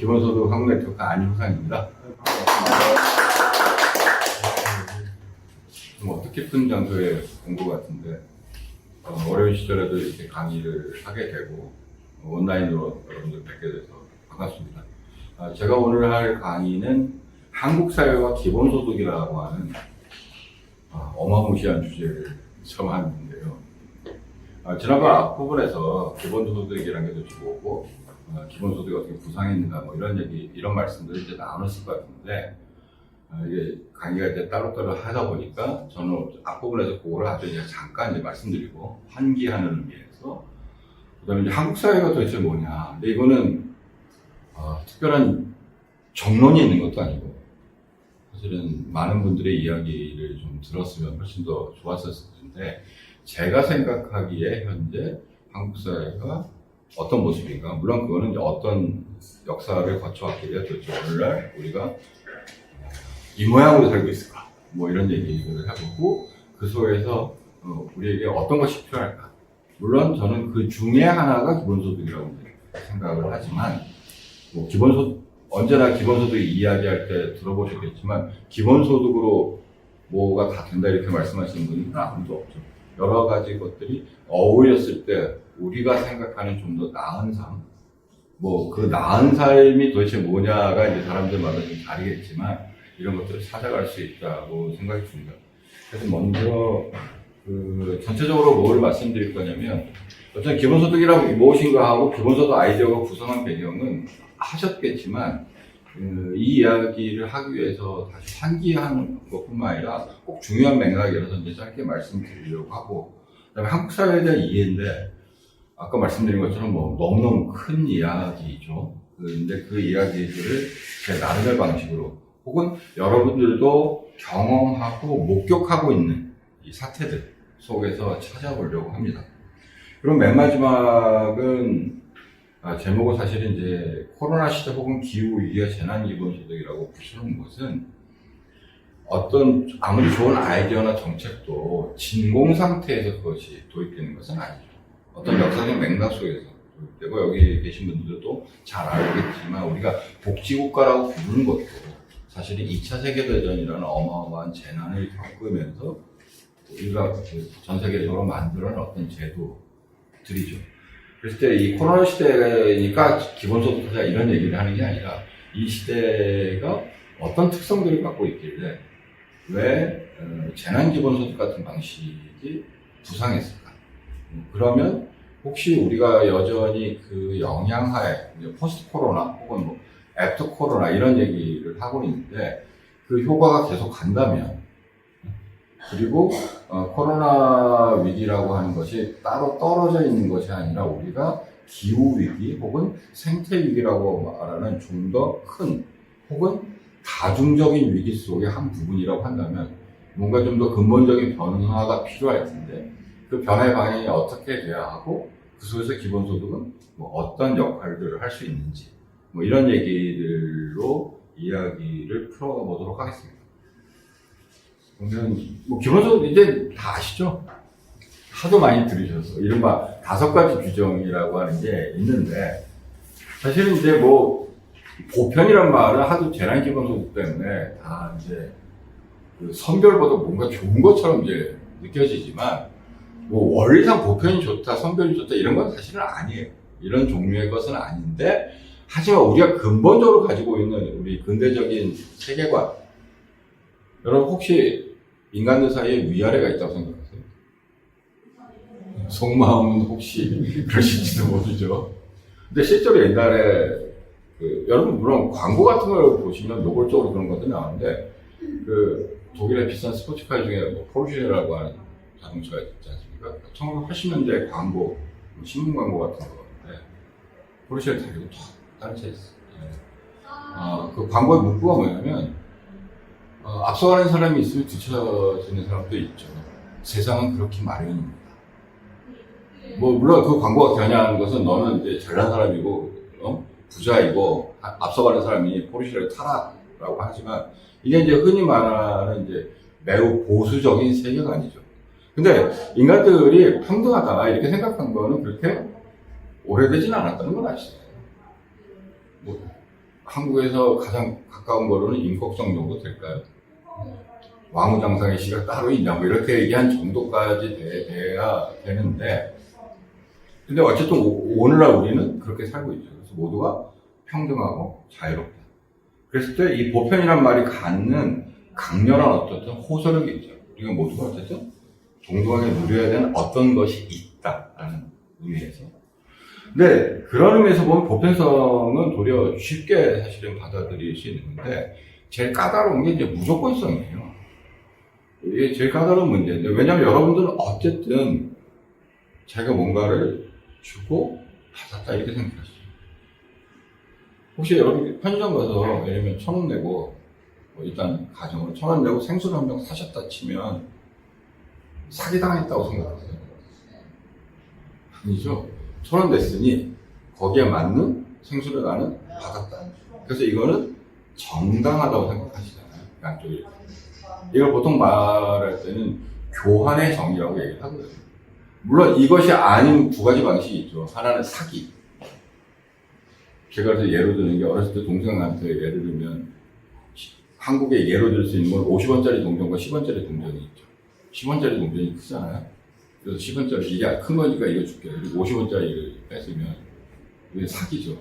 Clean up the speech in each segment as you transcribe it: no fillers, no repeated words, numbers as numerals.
기본소득 한국 네트워크 안희상입니다. 좀 뜻깊은 장소에 온 것 같은데 어려운 시절에도 이렇게 강의를 하게 되고 온라인으로 여러분들 뵙게 돼서 반갑습니다. 제가 오늘 할 강의는 한국 사회와 기본소득이라고 하는 어마무시한 주제를 처음 하는데요. 지난번 앞부분에서 기본소득이라는 게 도대체 뭐고 기본소득이 어떻게 구상했는가 뭐 이런 말씀들을 이제 나눴을 것 같은데 이게 강의가 이제 따로따로 하다 보니까 저는 앞부분에서 그거를 아주 이제 잠깐 이제 말씀드리고 환기하는 의미에서 그다음에 이제 한국 사회가 도대체 뭐냐. 근데 이거는 특별한 정론이 있는 것도 아니고 사실은 많은 분들의 이야기를 좀 들었으면 훨씬 더 좋았었을 텐데 제가 생각하기에 현재 한국 사회가 어떤 모습인가. 물론 그거는 이제 어떤 역사를 거쳐왔길래 도대체 오늘날 우리가 이 모양으로 살고 있을까? 뭐 이런 얘기를 해보고 그 속에서 우리에게 어떤 것이 필요할까? 물론 저는 그 중에 하나가 기본소득이라고 생각을 하지만 뭐 언제나 기본소득 이야기할 때 들어보셨겠지만 기본소득으로 뭐가 다 된다 이렇게 말씀하시는 분은 아무도 없죠. 여러 가지 것들이 어울렸을 때 우리가 생각하는 좀 더 나은 삶, 뭐 그 나은 삶이 도대체 뭐냐가 이제 사람들마다 좀 다르겠지만 이런 것들을 찾아갈 수 있다고 생각이 듭니다. 그래서 먼저 전체적으로 뭘 말씀드릴 거냐면 어쨌든 기본소득이란 무엇인가 하고 기본소득 아이디어가 구성한 배경은 하셨겠지만 이 이야기를 하기 위해서 다시 환기하는 것뿐만 아니라 꼭 중요한 맥락이라서 이제 짧게 말씀드리려고 하고 그다음에 한국 사회에 대한 이해인데 아까 말씀드린 것처럼 뭐 너무너무 큰 이야기죠. 근데 그 이야기들을 제 나름의 방식으로 혹은 여러분들도 경험하고 목격하고 있는 이 사태들 속에서 찾아보려고 합니다. 그럼 맨 마지막은 제목은 사실은 이제 코로나 시대 혹은 기후위기와 재난기본소득이라고 붙여놓은 것은 어떤 아무리 좋은 아이디어나 정책도 진공 상태에서 그것이 도입되는 것은 아니죠. 어떤 역사적 맥락 속에서 도입되고 여기 계신 분들도 잘 알겠지만 우리가 복지국가라고 부르는 것도 사실은 2차 세계대전이라는 어마어마한 재난을 겪으면서 우리가 전 세계적으로 만들어낸 어떤 제도들이죠. 그랬을 때 이 코로나 시대니까 기본소득자 이런 얘기를 하는 게 아니라 이 시대가 어떤 특성들을 갖고 있길래 왜 재난기본소득 같은 방식이 부상했을까? 그러면 혹시 우리가 여전히 그 영향하에 포스트 코로나 혹은 뭐 애프터 코로나 이런 얘기를 하고 있는데 그 효과가 계속 간다면 그리고 코로나 위기라고 하는 것이 따로 떨어져 있는 것이 아니라 우리가 기후위기 혹은 생태위기라고 말하는 좀 더 큰 혹은 다중적인 위기 속의 한 부분이라고 한다면 뭔가 좀 더 근본적인 변화가 필요할 텐데 그 변화의 방향이 어떻게 돼야 하고 그 속에서 기본소득은 뭐 어떤 역할들을 할 수 있는지 뭐 이런 얘기들로 이야기를 풀어보도록 하겠습니다. 그러면 뭐 기본소득 이제 다 아시죠? 하도 많이 들으셔서 이른바 5가지 규정이라고 하는 게 있는데 사실은 이제 뭐 보편이란 말은 하도 재난기본소득 때문에 다 이제 그 선별보다 뭔가 좋은 것처럼 이제 느껴지지만 뭐 원리상 보편이 좋다, 선별이 좋다 이런 건 사실은 아니에요. 이런 종류의 것은 아닌데 하지만 우리가 근본적으로 가지고 있는 우리 근대적인 세계관 여러분 혹시 인간들 사이에 위아래가 있다고 생각하세요? 속마음은 혹시 그러실지도 모르죠. 근데 실제로 옛날에 여러분 물론 광고 같은 걸 보시면 노골적으로 그런 것도 나오는데 독일의 비싼 스포츠카 중에 뭐 포르쉐라고 하는 자동차가 있지 않습니까? 1980년대 광고, 신문 광고 같은 거였는데 포르쉐를 달리고 다른 차에 있어요. 그 광고의 문구가 뭐냐면 앞서가는 사람이 있으면 뒤처지는 사람도 있죠. 세상은 그렇게 마련입니다. 뭐 물론 그 광고가 겨냥하는 것은 너는 이제 잘난 사람이고 부자이고 앞서가는 사람이 포르쉐를 타라라고 하지만 이게 이제 흔히 말하는 이제 매우 보수적인 세계관이죠. 근데 인간들이 평등하다 이렇게 생각한 거는 그렇게 오래되지는 않았다는 건 아시죠? 한국에서 가장 가까운 거로는 임꺽정 정도 될까요? 왕후장상의 시가 따로 있냐 뭐 이렇게 얘기한 정도까지 돼야 되는데, 근데 어쨌든 오늘날 우리는 그렇게 살고 있죠. 그래서 모두가 평등하고 자유롭다. 그랬을 때 이 보편이란 말이 갖는 강렬한 어떤 호소력이 있죠. 우리가 모두가 어쨌든 동등하게 누려야 되는 어떤 것이 있다라는 의미에서. 근데 그런 의미에서 보면 보편성은 도리어 쉽게 사실은 받아들일 수 있는데, 제일 까다로운 게 이제 무조건성이에요. 이게 제일 까다로운 문제인데, 왜냐하면 여러분들은 어쨌든 자기가 뭔가를 주고 받았다 이렇게 생각하시죠. 혹시 여러분 편의점 가서 예를 들면 1,000원 내고 일단 가정으로 1,000원 내고 생수를 한 병 사셨다 치면 사기당했다고 생각하세요? 아니죠. 1,000원 냈으니 거기에 맞는 생수를 나는 받았다. 그래서 이거는 정당하다고 생각하시잖아요. 양쪽이. 이걸 보통 말할 때는 교환의 정의라고 얘기를 하거든요. 물론 이것이 아닌 두 가지 방식이 있죠. 하나는 사기. 제가 그래서 예로 드는 게, 어렸을 때 동생한테 예를 들면, 한국에 예로 들 수 있는 건 50원짜리 동전과 10원짜리 동전이 있죠. 10원짜리 동전이 크잖아요. 그래서 10원짜리, 이게 큰 거니까 이거 줄게. 그리고 50원짜리를 뺏으면 이게 사기죠.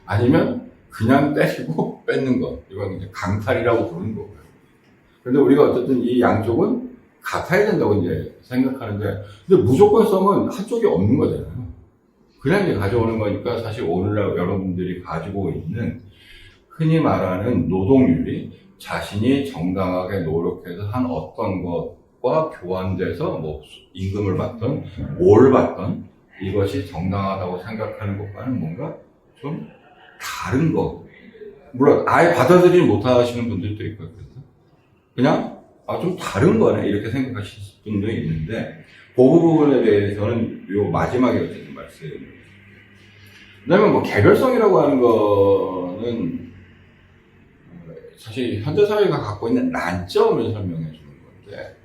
아니면 그냥 떼시고 뺏는 거. 이건 이제 강탈이라고 부르는 거고요. 근데 우리가 어쨌든 이 양쪽은 같아야 된다고 이제 생각하는데, 근데 무조건성은 한쪽이 없는 거잖아요. 그냥 이제 가져오는 거니까 사실 오늘날 여러분들이 가지고 있는 흔히 말하는 노동윤리, 자신이 정당하게 노력해서 한 어떤 것과 교환돼서 뭐 임금을 받던 뭘 받던 이것이 정당하다고 생각하는 것과는 뭔가 좀 다른 거. 물론 아예 받아들이지 못하시는 분들도 있고, 그냥 좀 다른 거네 이렇게 생각하실 분도 있는데, 그 부분에 대해서는 요 마지막에 어쨌든 말씀. 그다음에 뭐 개별성이라고 하는 거는 사실 현대 사회가 갖고 있는 난점을 설명해 주는 건데,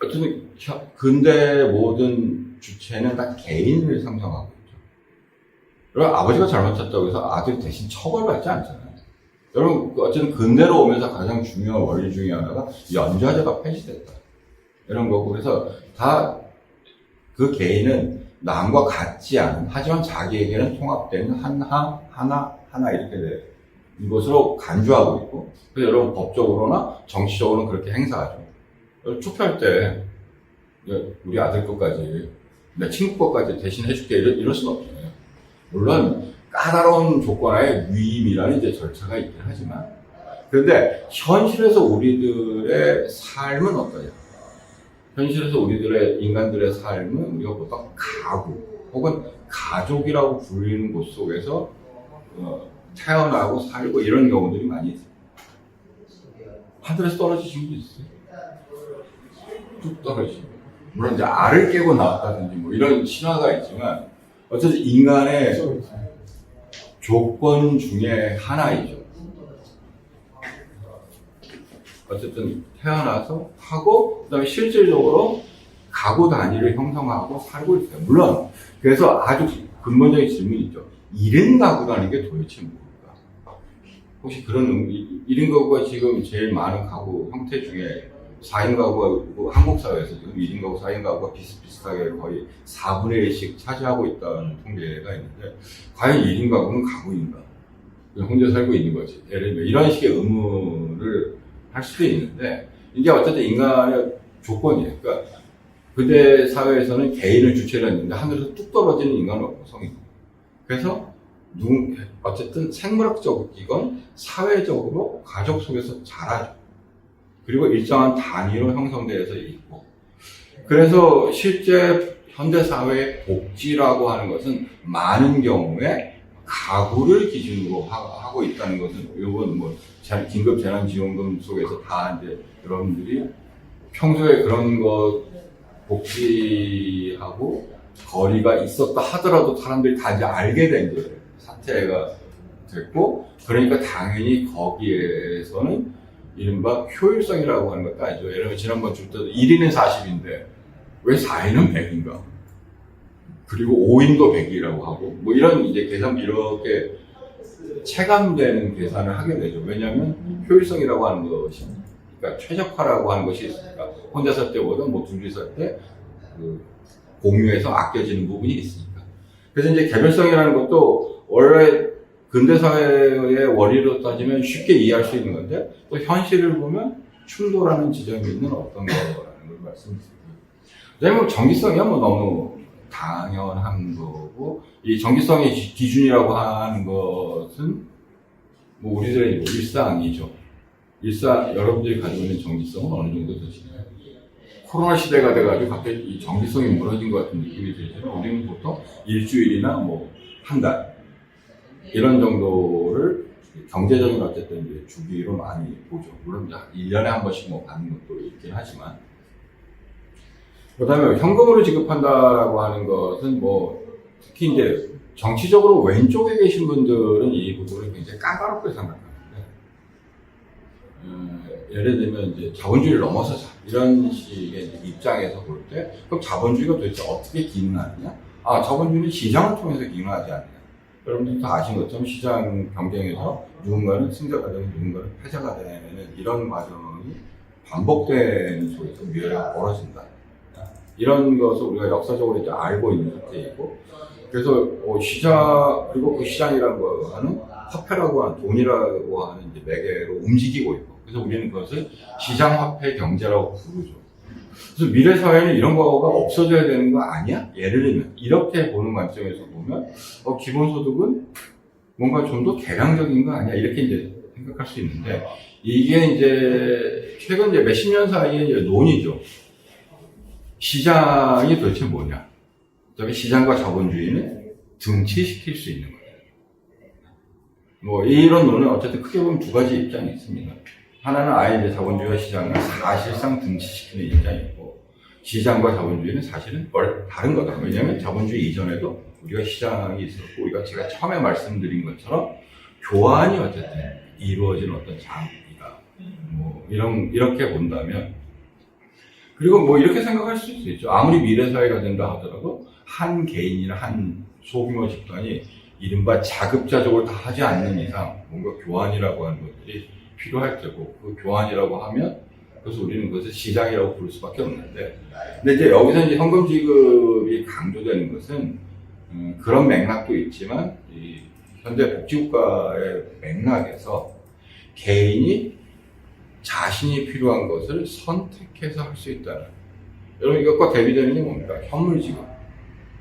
어쨌든 근대 모든 주체는 다 개인을 상정하고 있죠. 여러분, 아버지가 잘못했다고 해서 아들이 대신 처벌받지 않잖아요. 여러분, 어쨌든 근대로 오면서 가장 중요한 원리 중에 하나가 연좌제가 폐지됐다. 이런 거고, 그래서 다 그 개인은 남과 같지 않은, 하지만 자기에게는 통합되는 하나 이렇게 돼. 이것으로 간주하고 있고, 그래서 여러분 법적으로나 정치적으로는 그렇게 행사하죠. 투표할 때, 우리 아들 것까지, 내 친구 것까지 대신 해줄게, 이럴 수는 없잖아요. 물론, 까다로운 조건하에 위임이라는 이제 절차가 있긴 하지만, 그런데 현실에서 우리들의 삶은 어떠냐? 현실에서 우리들의 인간들의 삶은 우리가 보통 가구 혹은 가족이라고 불리는 곳 속에서 태어나고 살고 이런 경우들이 많이 있어요. 하늘에서 떨어지신 분도 있어요. 뚝 떨어지고. 물론 이제 알을 깨고 나왔다든지 뭐 이런 신화가 있지만, 어쨌든 인간의 조건 중에 하나이죠. 어쨌든 태어나서 하고, 그 다음에 실질적으로 가구 단위를 형성하고 살고 있어요. 물론 그래서 아주 근본적인 질문이 있죠. 1인 가구라는 게 도대체 뭘까? 혹시 그런 1인 가구가 지금 제일 많은 가구 형태 중에 4인 가구가, 한국 사회에서 지금 1인 가구, 4인 가구가 비슷비슷하게 거의 4분의 1씩 차지하고 있다는 통계가 있는데, 과연 1인 가구는 가구인가? 그냥 혼자 살고 있는 거지. 예를 들면 이런 식의 의문을 할 수도 있는데, 이게 어쨌든 인간의 조건이에요. 그러니까 근대 사회에서는 개인을 주체로 했는데 하늘에서 뚝 떨어지는 인간은 성이고, 그래서 어쨌든 생물학적이건 사회적으로 가족 속에서 자라죠. 그리고 일정한 단위로 형성되어서 있고, 그래서 실제 현대 사회의 복지라고 하는 것은 많은 경우에 가구를 기준으로 하고 있다는 것은, 이건 뭐 긴급 재난지원금 속에서 다 이제 여러분들이 평소에 그런 것 복지하고 거리가 있었다 하더라도 사람들이 다 이제 알게 된 이제 사태가 됐고, 그러니까 당연히 거기에서는 이른바 효율성이라고 하는 것도 아니죠. 예를 들면 지난번 줄 때도 1인은 40인데 왜 4인은 100인가? 그리고 5인도 100이라고 하고, 뭐 이런 이제 계산 이렇게 체감되는 계산을 하게 되죠. 왜냐하면 효율성이라고 하는 것이, 그러니까 최적화라고 하는 것이 있으니까 혼자 살 때보다 뭐 둘이 살 때 그 공유해서 아껴지는 부분이 있으니까. 그래서 이제 개별성이라는 것도 원래 근대 사회의 원리로 따지면 쉽게 이해할 수 있는 건데 또 현실을 보면 충돌하는 지점이 있는 어떤 거라는 걸 말씀드립니다. 왜냐면 정기성이야 뭐 너무 당연한 거고, 이 정기성의 기준이라고 하는 것은 뭐 우리들의 일상이죠. 여러분들이 가지고 있는 정기성은 어느 정도 되시나요? 코로나 시대가 돼가지고 갑자기 이 정기성이 무너진 것 같은 느낌이 들지만 우리는 보통 일주일이나 뭐 한 달 이런 정도를 경제적인 어쨌든 이제 주기로 많이 보죠. 물론 이제 1년에 한 번씩 뭐 받는 것도 있긴 하지만. 그 다음에 현금으로 지급한다라고 하는 것은 뭐 특히 이제 정치적으로 왼쪽에 계신 분들은 이 부분을 굉장히 까다롭게 생각하는데, 예를 들면 이제 자본주의를 넘어서자 이런 식의 입장에서 볼 때 그럼 자본주의가 도대체 어떻게 기능하느냐? 아, 자본주의는 시장을 통해서 기능하지 않느냐? 여러분들 다 아신 것처럼 시장 경쟁에서 누군가는 승자가 되고 누군가는 패자가 되는 이런 과정이 반복되는 속에서 미래가 벌어진다. 이런 것을 우리가 역사적으로 이제 알고 있는 상태이고, 그래서 시장, 그리고 그 시장이라는 거는 화폐라고 하는, 돈이라고 하는 이제 매개로 움직이고 있고, 그래서 우리는 그것을 시장화폐 경제라고 부르죠. 그래서 미래 사회는 이런 거가 없어져야 되는 거 아니야? 예를 들면 이렇게 보는 관점에서 보면 기본소득은 뭔가 좀 더 개량적인 거 아니야? 이렇게 이제 생각할 수 있는데, 이게 이제 최근 이제 몇십 년 사이에 이제 논의죠. 시장이 도대체 뭐냐? 저기 시장과 자본주의는 등치시킬 수 있는 거예요. 뭐 이런 논은 어쨌든 크게 보면 두 가지 입장이 있습니다. 하나는 아예 이제 자본주의와 시장을 사실상 등치시키는 입장이고, 시장과 자본주의는 사실은 다른 거다. 왜냐하면 자본주의 이전에도 우리가 시장이 있었고, 우리가 제가 처음에 말씀드린 것처럼 교환이 어쨌든 이루어진 어떤 장이다. 뭐 이렇게 본다면, 그리고 뭐 이렇게 생각할 수도 있죠. 아무리 미래사회가 된다 하더라도 한 개인이나 한 소규모 집단이 이른바 자급자족을 다 하지 않는 이상 뭔가 교환이라고 하는 것들이 필요할 테고, 그 교환이라고 하면 그래서 우리는 그것을 시장이라고 부를 수밖에 없는데, 근데 이제 여기서 이제 현금 지급이 강조되는 것은 그런 맥락도 있지만 이 현대 복지국가의 맥락에서 개인이 자신이 필요한 것을 선택해서 할 수 있다는, 여러분 이것과 대비되는 게 뭡니까? 현물 지급.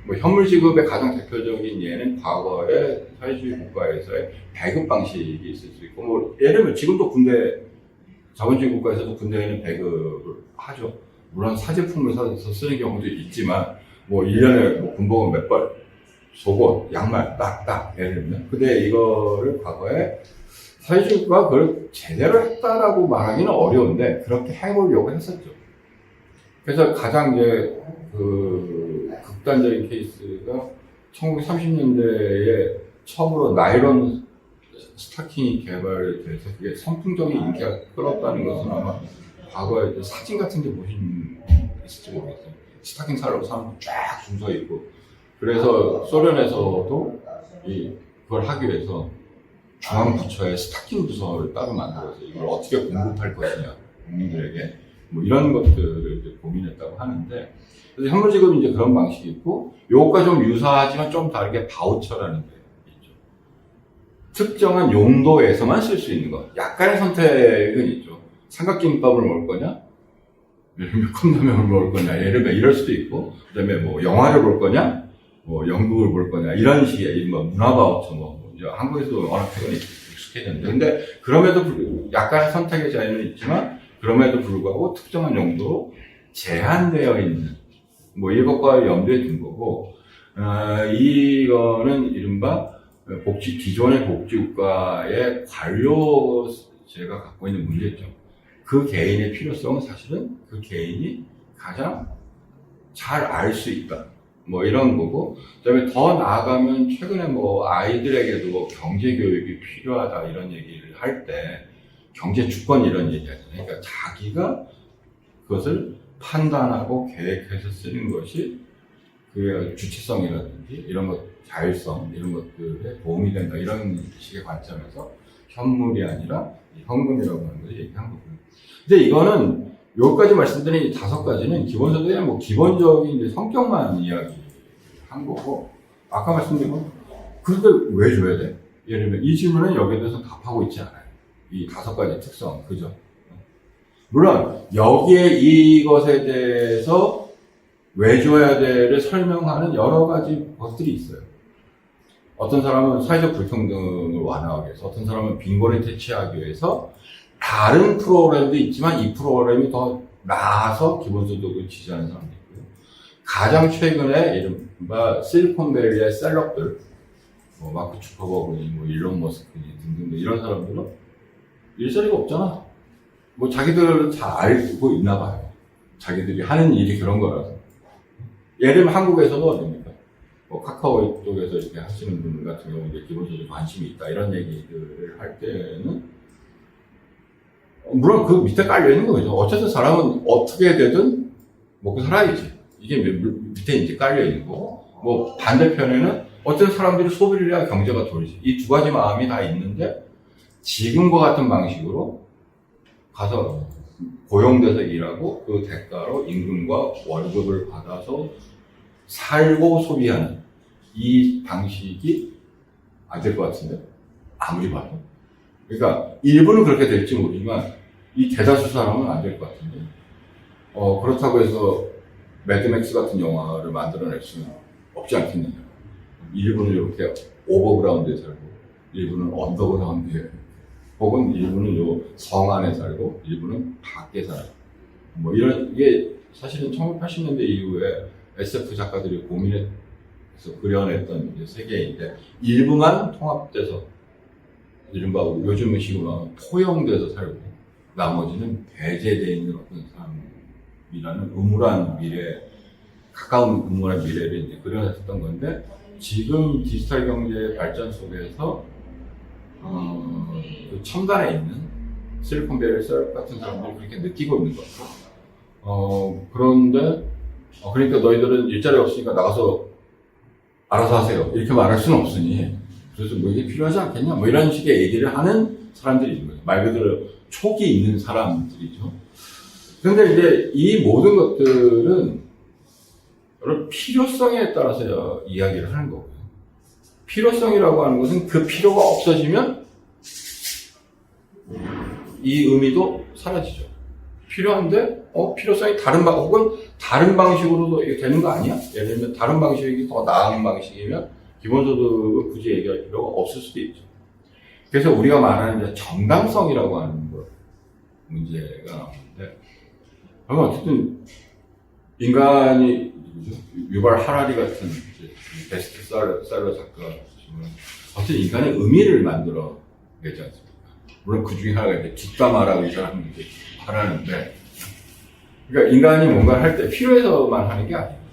뭐 현물 지급의 가장 대표적인 예는 과거의 사회주의 국가에서의 배급 방식이 있을 수 있고, 뭐 예를 들면 지금도 자본주의 국가에서도 군대에는 배급을 하죠. 물론 사제품을 사서 쓰는 경우도 있지만, 뭐 1년에 뭐 군복은 몇 벌, 속옷, 양말, 딱 예를 들면. 근데 이거를 과거에 사회주의 국가가 그걸 제대로 했다라고 말하기는 어려운데 그렇게 해보려고 했었죠. 그래서 가장 이제 극단적인 케이스가 1930년대에 처음으로 나일론 스타킹이 개발돼서 그게 선풍적인 인기가 끌었다는 것은 아마 과거에 사진 같은 게 보신 있을지 모르겠어요. 스타킹 사려고 사람들 쫙 줄 서 있고, 그래서 소련에서도 그걸 하기 위해서 중앙부처의 스타킹 부서를 따로 만들어서 이걸 어떻게 공급할 것이냐, 국민들에게 뭐 이런 것들을 이제 고민했다고 하는데, 그래서 현물지급은 이제 그런 방식이 있고, 요것과 좀 유사하지만 좀 다르게 바우처라는 게 있죠. 특정한 용도에서만 쓸 수 있는 것. 약간의 선택은 있죠. 삼각김밥을 먹을 거냐? 예를 들면 컵라면을 먹을 거냐? 예를 들면 이럴 수도 있고, 그 다음에 뭐 영화를 볼 거냐? 뭐 연극을 볼 거냐? 이런 식의 뭐 문화바우처, 뭐 이제 한국에서도 워낙 표현이 익숙해졌는데, 근데 그럼에도 약간의 선택의 자유는 있지만, 그럼에도 불구하고 특정한 용도로 제한되어 있는, 뭐 이것과 염두에 둔 거고, 이거는 이른바 기존의 복지국가의 관료제가 갖고 있는 문제점. 그 개인의 필요성은 사실은 그 개인이 가장 잘 알 수 있다. 뭐 이런 거고, 그 다음에 더 나아가면 최근에 뭐 아이들에게도 경제 교육이 필요하다 이런 얘기를 할 때 경제 주권 이런 얘기 하잖아요. 그러니까 자기가 그것을 판단하고 계획해서 쓰는 것이 그 주체성이라든지 이런 것, 자율성 이런 것들에 도움이 된다 이런 식의 관점에서 현물이 아니라 현금이라고 하는 것을 얘기한 거고요. 근데 이거는 여기까지 말씀드린 이 5가지는 기본소득의 뭐 기본적인 이제 성격만 이야기한 거고, 아까 말씀드린 건 그런데 왜 줘야 돼? 예를 들면 이 질문은 여기에 대해서 답하고 있지 않아요. 이 5가지 특성, 그죠? 물론 여기에 이것에 대해서 왜 줘야 돼를 설명하는 여러 가지 것들이 있어요. 어떤 사람은 사회적 불평등을 완화하기 위해서, 어떤 사람은 빈곤을 퇴치하기 위해서, 다른 프로그램도 있지만 이 프로그램이 더 나아서 기본소득을 지지하는 사람도 있고요. 가장 최근에 이른바 실리콘밸리의 셀럽들, 뭐 마크 주커버그니, 뭐 일론 머스크니 등등 이런 사람들은 일자리가 없잖아. 뭐 자기들은 잘 알고 있나 봐요. 자기들이 하는 일이 그런 거라서. 예를 들면 한국에서도 어딥니까? 뭐 카카오 쪽에서 이렇게 하시는 분 같은 경우 이제 기본적으로 관심이 있다 이런 얘기들을 할 때는 물론 그 밑에 깔려 있는 거죠. 어쨌든 사람은 어떻게 되든 먹고 살아야지. 이게 밑에 이제 깔려 있는 거고, 뭐 반대편에는 어떤 사람들이 소비를 해야 경제가 돌지. 이 2가지 마음이 다 있는데 지금과 같은 방식으로 가서 고용돼서 일하고 그 대가로 임금과 월급을 받아서 살고 소비하는 이 방식이 안 될 것 같은데, 아무리 봐도. 그러니까 일부는 그렇게 될지 모르지만 이 대다수 사람은 안 될 것 같은데, 그렇다고 해서 매드맥스 같은 영화를 만들어낼 수는 없지 않겠느냐. 일부는 이렇게 오버그라운드에 살고, 일부는 언더그라운드에, 혹은 일부는 요 성 안에 살고, 일부는 밖에 살고, 뭐 이런, 이게 사실은 1980년대 이후에 SF 작가들이 고민해서 그려냈던 이제 세계인데, 일부만 통합돼서, 이른바 요즘 식으로 포용돼서 살고, 나머지는 배제되어 있는 어떤 삶이라는 음울한 미래, 가까운 음울한 미래를 이제 그려냈었던 건데, 지금 디지털 경제 발전 속에서 그 첨단에 있는 실리콘밸리 셀 같은 사람들이 그렇게 느끼고 있는 거죠. 그런데 그러니까 너희들은 일자리 없으니까 나가서 알아서 하세요 이렇게 말할 수는 없으니, 그래서 뭐 이게 필요하지 않겠냐 뭐 이런 식의 얘기를 하는 사람들이 있는 거예요. 말 그대로 촉이 있는 사람들이죠. 그런데 이제 이 모든 것들은 여러 필요성에 따라서 이야기를 하는 거고요. 필요성이라고 하는 것은 그 필요가 없어지면 이 의미도 사라지죠. 필요한데 필요성이 혹은 다른 방식으로도 이게 되는 거 아니야? 예를 들면 다른 방식이 더 나은 방식이면 기본소득을 굳이 얘기할 필요가 없을 수도 있죠. 그래서 우리가 말하는 이제 정당성이라고 하는 거 문제가 나오는데, 그러면 어쨌든 인간이 유발 하라리 같은 베스트셀러 작가지만 어쨌든 인간의 의미를 만들어 내지 않습니까? 물론 그 중에 하나가 이제 뒷담화라고 이 사람들이 말하는데, 그러니까 인간이 뭔가를 할 때 필요해서만 하는 게 아니에요.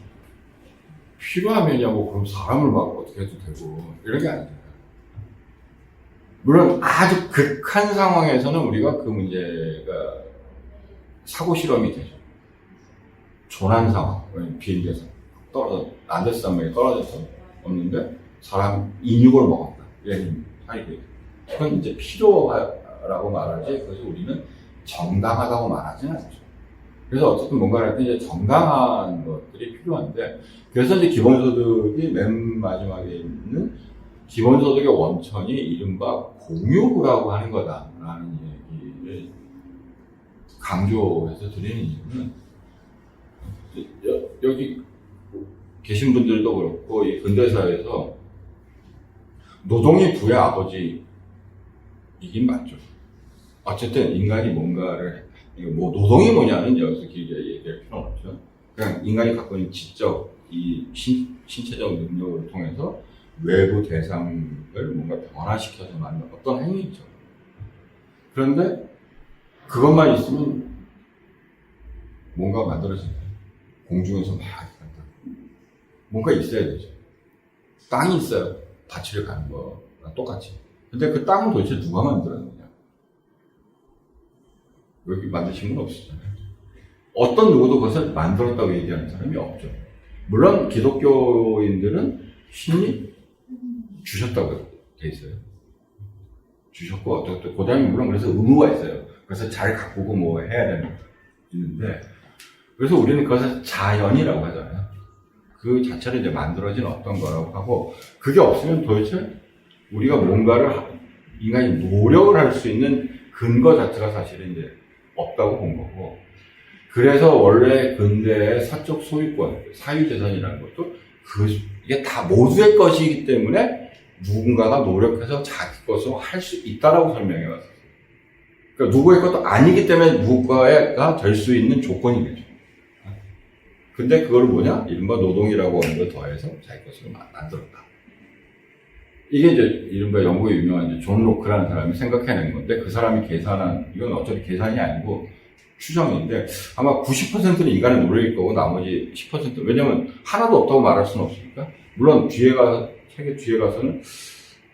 필요하면야고 그럼 사람을 막 어떻게 해도 되고 이런 게 아니에요. 물론 아주 극한 상황에서는 우리가 그 문제가 사고 실험이 되죠. 조난 상황, 비행기에서 안데스 산맥에 떨어져서 없는데 사람 인육을 먹었다. 얘는 하이게. 그건 이제 필요라고 말하지, 그래서 우리는 정당하다고 말하지는 않죠. 그래서 어쨌든 뭔가를 할 때 이제 정당한 것들이 필요한데, 그래서 이제 기본소득이 맨 마지막에 있는 기본소득의 원천이 이른바 공유라고 하는 거다라는 얘기를 강조해서 드리는 이유는, 여기 계신 분들도 그렇고 이 근대사회에서 노동이 부의 아버지이긴 맞죠. 어쨌든 인간이 뭔가를, 뭐 노동이 뭐냐는 여기서 길게 얘기할 필요는 없죠. 그냥 인간이 갖고 있는 지적, 이 신체적 능력을 통해서 외부 대상을 뭔가 변화시켜서 만든 어떤 행위죠. 그런데 그것만 있으면 뭔가 만들어진다. 공중에서 막 간다. 뭔가 있어야 되죠. 땅이 있어요. 밭을 가는 거랑 똑같이. 근데 그 땅은 도대체 누가 만들었느냐? 여기 만드신 분 없으시잖아요. 어떤 누구도 그것을 만들었다고 얘기하는 사람이 없죠. 물론 기독교인들은 신이 주셨다고 돼 있어요. 주셨고 어떻게 그 다음에 물론 그래서 의무가 있어요. 그래서 잘 가꾸고 뭐 해야 되는 있는데 그래서 우리는 그것을 자연이라고 하잖아요. 그 자체를 이제 만들어진 어떤 거라고 하고 그게 없으면 도대체 우리가 뭔가를 인간이 노력을 할 수 있는 근거 자체가 사실은 이제 없다고 본 거고 그래서 원래 근대의 사적 소유권, 사유재산이라는 것도 이게 다 모두의 것이기 때문에 누군가가 노력해서 자기 것으로 할 수 있다라고 설명해 왔어요. 그러니까 누구의 것도 아니기 때문에 누군가가 될 수 있는 조건이겠죠. 근데 그걸 뭐냐? 이른바 노동이라고 하는 걸 더해서 자기 것으로 만들었다. 이게 이제 이른바 영국의 유명한 이제 존 로크라는 사람이 생각해낸 건데 그 사람이 계산한, 이건 어차피 계산이 아니고 추정인데 아마 90%는 인간의 노력일 거고 나머지 10%, 왜냐면 하나도 없다고 말할 수는 없으니까. 물론 세계 뒤에 가서는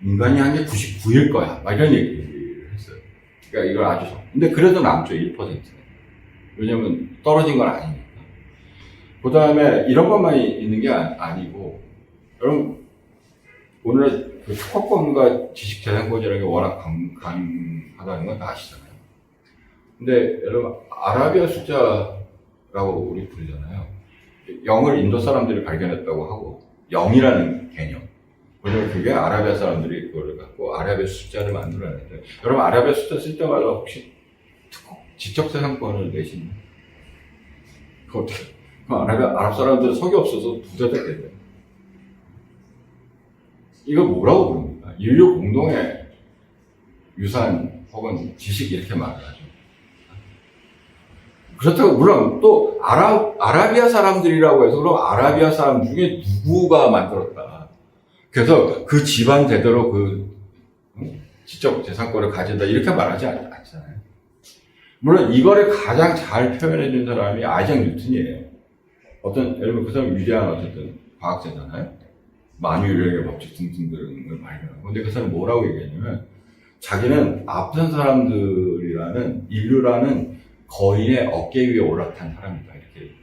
인간이 한 게 99일 거야. 막 이런 얘기를 했어요. 그러니까 이걸 아주 근데 그래도 남죠, 1%는. 왜냐면 떨어진 건 아니니까. 그 다음에 이런 것만 있는 게 아니고, 여러분, 오늘 그 특허권과 지식재산권이라는 게 워낙 강하다는 건 다 아시잖아요. 근데 여러분, 아라비아 숫자라고 우리 부르잖아요. 0을 인도 사람들이 발견했다고 하고, 0이라는 개념. 왜냐면 그게 아라비아 사람들이 그걸 갖고 아라비아 숫자를 만들어냈는데, 여러분, 아라비아 숫자 쓸 때마다 혹시 지적재산권을 내시나요? 그거 어떻게? 아랍 사람들은 석이 없어서 부자 됐겠네. 이거 뭐라고 부릅니까? 인류 공동의 유산 혹은 지식 이렇게 말을 하죠. 그렇다고 물론 또 아라비아 사람들이라고 해서 그럼 아라비아 사람 중에 누구가 만들었다. 그래서 그 집안 대대로 그 지적 재산권을 가진다 이렇게 말하지 않잖아요. 물론 이거를 가장 잘 표현해 준 사람이 아이작 뉴턴이에요. 여러분 그 사람이 위대한 어쨌든 과학자잖아요. 만유인력의 법칙 등등을 발견하고. 근데 그 사람이 뭐라고 얘기했냐면 자기는 앞선 사람들이라는 인류라는 거인의 어깨 위에 올라탄 사람이다 이렇게.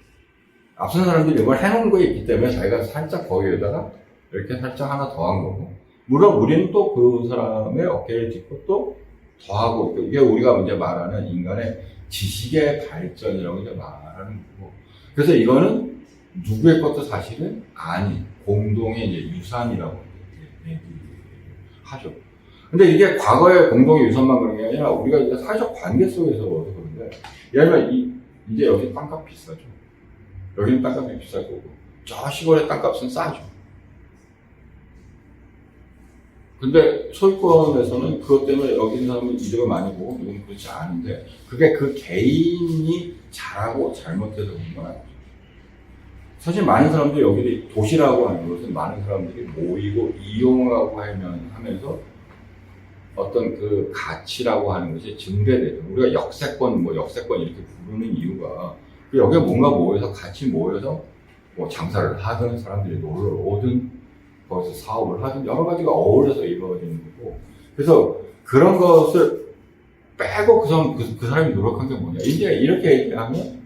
앞선 사람들이 이걸 해놓은 거에 있기 때문에 자기가 살짝 거기에다가 이렇게 살짝 하나 더한 거고. 물론 우리는 또 그 사람의 어깨를 딛고 또 더하고 이게 우리가 이제 말하는 인간의 지식의 발전이라고 이제 말하는 거고. 그래서 이거는 누구의 것도 사실은 공동의 이제 유산이라고 하죠. 근데 이게 과거의 공동의 유산만 그런 게 아니라 우리가 이제 사회적 관계 속에서 그런데, 예를 들면 이제 여기 땅값 비싸죠. 여기는 땅값이 비쌀 거고, 저 시골의 땅값은 싸죠. 근데 소유권에서는 그것 때문에 여기 있는 사람은 이득을 많이 보고, 누구는 그렇지 않은데, 그게 그 개인이 잘하고 잘못해서 그런 건 아니죠. 사실 많은 사람들이 여기 도시라고 하는 것은 많은 사람들이 모이고 이용하고 하면서 어떤 그 가치라고 하는 것이 증대되죠. 우리가 역세권 이렇게 부르는 이유가 여기에 뭔가 모여서 같이 모여서 뭐 장사를 하든 사람들이 놀러 오든 거기서 사업을 하든 여러 가지가 어울려서 이루어지는 거고. 그래서 그런 것을 빼고 그 사람이 노력한 게 뭐냐. 이제 이렇게 얘기하면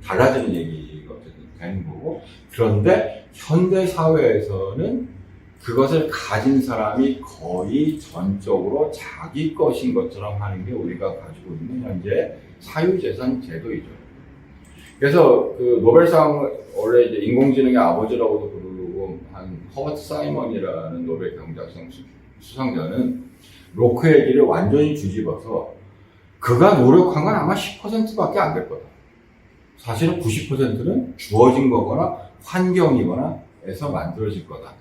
달라지는 얘기가 어쨌든 되는 거고. 그런데 현대 사회에서는 그것을 가진 사람이 거의 전적으로 자기 것인 것처럼 하는 게 우리가 가지고 있는 현재 사유재산 제도이죠. 그래서 그 노벨상 원래 이제 인공지능의 아버지라고도 부르고 한 허버트 사이먼이라는 노벨 경제학상 수상자는 로크 얘기를 완전히 뒤집어서 그가 노력한 건 아마 10%밖에 안 될 거다. 사실은 90%는 주어진 거거나 환경이거나 해서 만들어질 거다.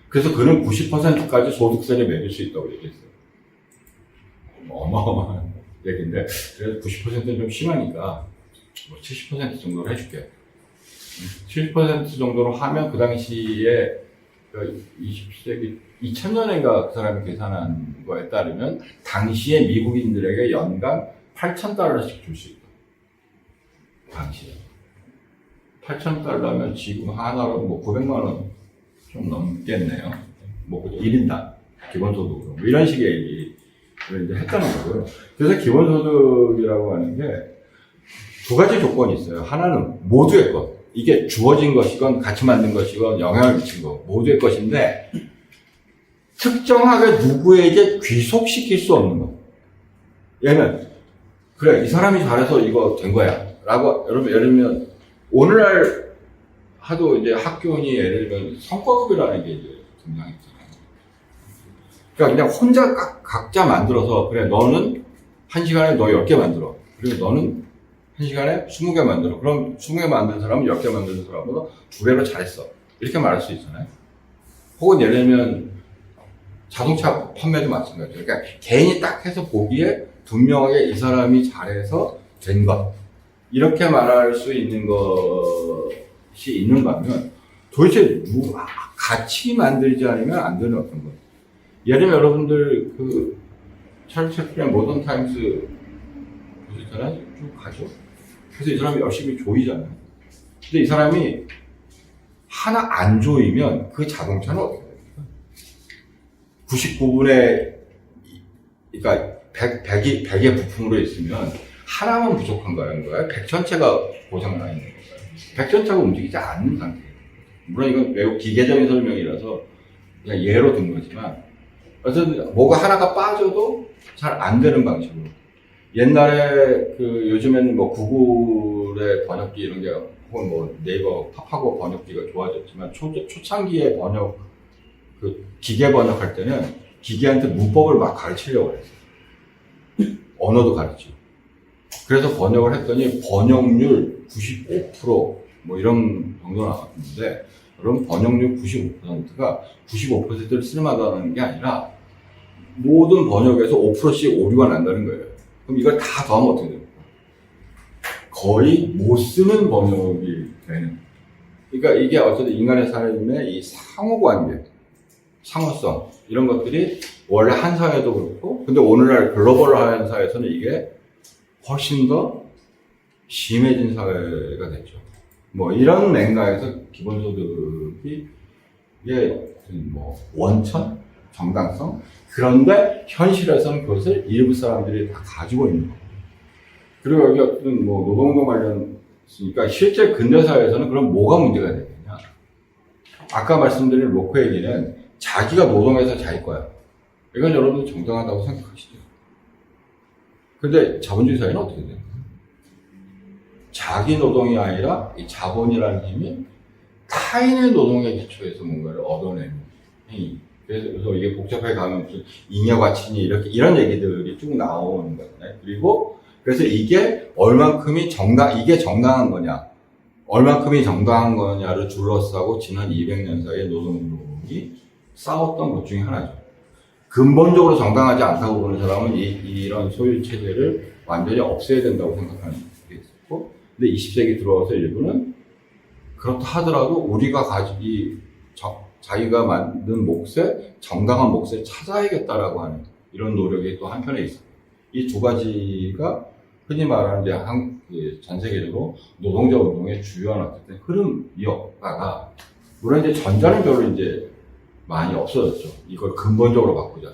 그래서 그는 90%까지 소득세를 매길 수 있다고 얘기했어요. 어마어마한 얘기인데, 그래서 90%는 좀 심하니까, 70% 정도로 해줄게. 70% 정도로 하면 그 당시에, 20세기, 2000년인가 그 사람이 계산한 거에 따르면, 당시에 미국인들에게 연간 $8,000씩 줄 수 있다. 당시에. $8,000면 지금 하나로 뭐 900만원 좀 넘겠네요. 뭐 1인당 기본소득으로 뭐 이런 식의 얘기를 이제 했다는 거고요. 그래서 기본소득이라고 하는 게 두 가지 조건이 있어요. 하나는 모두의 것, 이게 주어진 것이건 같이 만든 것이건 영향을 미친 거 모두의 것인데 특정하게 누구에게 귀속시킬 수 없는 거. 얘는 그래 이 사람이 잘해서 이거 된 거야 라고 여러분 예를 들면 오늘날 하도 이제 학교니 예를 들면 성과급이라는 게 이제 등장했잖아요. 그러니까 그냥 혼자 각자 만들어서 그래 너는 1시간에 너 10개 만들어. 그리고 너는 1시간에 20개 만들어. 그럼 20개 만든 사람은 10개 만드는 사람보다 2배로 잘했어. 이렇게 말할 수 있잖아요. 혹은 예를 들면 자동차 판매도 마찬가지예요. 그러니까 개인이 딱 해서 보기에 분명하게 이 사람이 잘해서 된 것. 이렇게 말할 수 있는 것이 있는가 하면 도대체 같이 만들지 않으면 안 되는 어떤 거예요. 예를 들면 여러분들 그 찰스 채플린의 모던 타임스 보셨잖아요? 쭉 가죠. 그래서 이 사람이 열심히 조이잖아요. 근데 이 사람이 하나 안 조이면 그 자동차는 어떻게 됩니까? 99분의 그러니까 100의 부품으로 있으면 하나만 부족한 거예요. 100 전체가 고장나 있는 거예요. 100 전체가 움직이지 않는 상태예요. 물론 이건 매우 기계적인 설명이라서 그냥 예로 든 거지만 어쨌든 뭐가 하나가 빠져도 잘 안 되는 방식으로. 옛날에 그 요즘에는 뭐 구글의 번역기 이런 게 혹은 뭐 네이버 팝하고 번역기가 좋아졌지만 초창기에 번역 그 기계 번역할 때는 기계한테 문법을 막 가르치려고 했어요. 언어도 가르치고. 그래서 번역을 했더니 번역률 95%뭐 이런 정도 나왔는데 그럼 번역률 95%가 95%를 쓸만하다는 게 아니라 모든 번역에서 5%씩 오류가 난다는 거예요. 그럼 이걸 다 더하면 어떻게 됩니까? 거의 못 쓰는 번역이 되는. 그러니까 이게 어쨌든 인간의 삶의 이 상호관계, 상호성 이런 것들이 원래 한 사회도 그렇고 근데 오늘날 글로벌한 사회에서는 이게 훨씬 더 심해진 사회가 됐죠. 뭐 이런 맥락에서 기본소득이 이게 뭐 원천, 정당성 그런데 현실에서는 그것을 일부 사람들이 다 가지고 있는 거고. 그리고 여기 어떤 뭐 노동운동 관련 있으니까 실제 근대사회에서는 그럼 뭐가 문제가 되겠냐? 아까 말씀드린 로크 얘기는 자기가 노동해서 자기 거야. 이건 여러분 정당하다고 생각하시죠? 근데 자본주의 사회는 어떻게 돼요? 자기 노동이 아니라 이 자본이라는 힘이 타인의 노동에 기초해서 뭔가를 얻어내는 행위. 그래서 이게 복잡하게 가면 무슨 잉여 가치니 이런 얘기들이 쭉 나오는 거잖아요. 그리고 그래서 이게 얼만큼이 이게 정당한 거냐, 얼만큼이 정당한 거냐를 둘러싸고 지난 200년 사이에 노동운동이 싸웠던 것 중에 하나죠. 근본적으로 정당하지 않다고 보는 사람은 이런 소유 체제를 완전히 없애야 된다고 생각하는 게 있었고, 근데 20세기 들어와서 일부는 그렇다 하더라도 우리가 자기가 만든 몫에 정당한 몫을 찾아야겠다라고 하는 이런 노력이 또 한편에 있어요. 이 두 가지가 흔히 말하는 전 세계적으로 노동자 운동의 주요한 어쨌든 흐름이었다가 물론 이제 전자는 별로 이제 많이 없어졌죠. 이걸 근본적으로 바꾸자.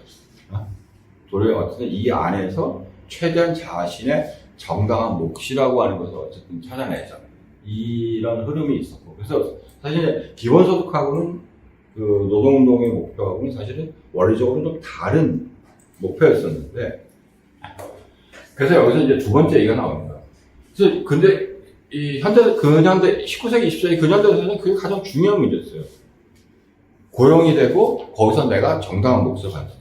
도리어 어쨌든 이 안에서 최대한 자신의 정당한 몫이라고 하는 것을 어쨌든 찾아내자. 이런 흐름이 있었고. 그래서 사실 기본소득하고는 그 노동운동의 목표하고는 사실은 원리적으로 좀 다른 목표였었는데, 그래서 여기서 이제 두 번째 얘기가 나옵니다. 그래서 근데 이 근현대 19세기, 20세기 근현대에서는 그게 가장 중요한 문제였어요. 고용이 되고 거기서 내가 정당한 몫을 받는.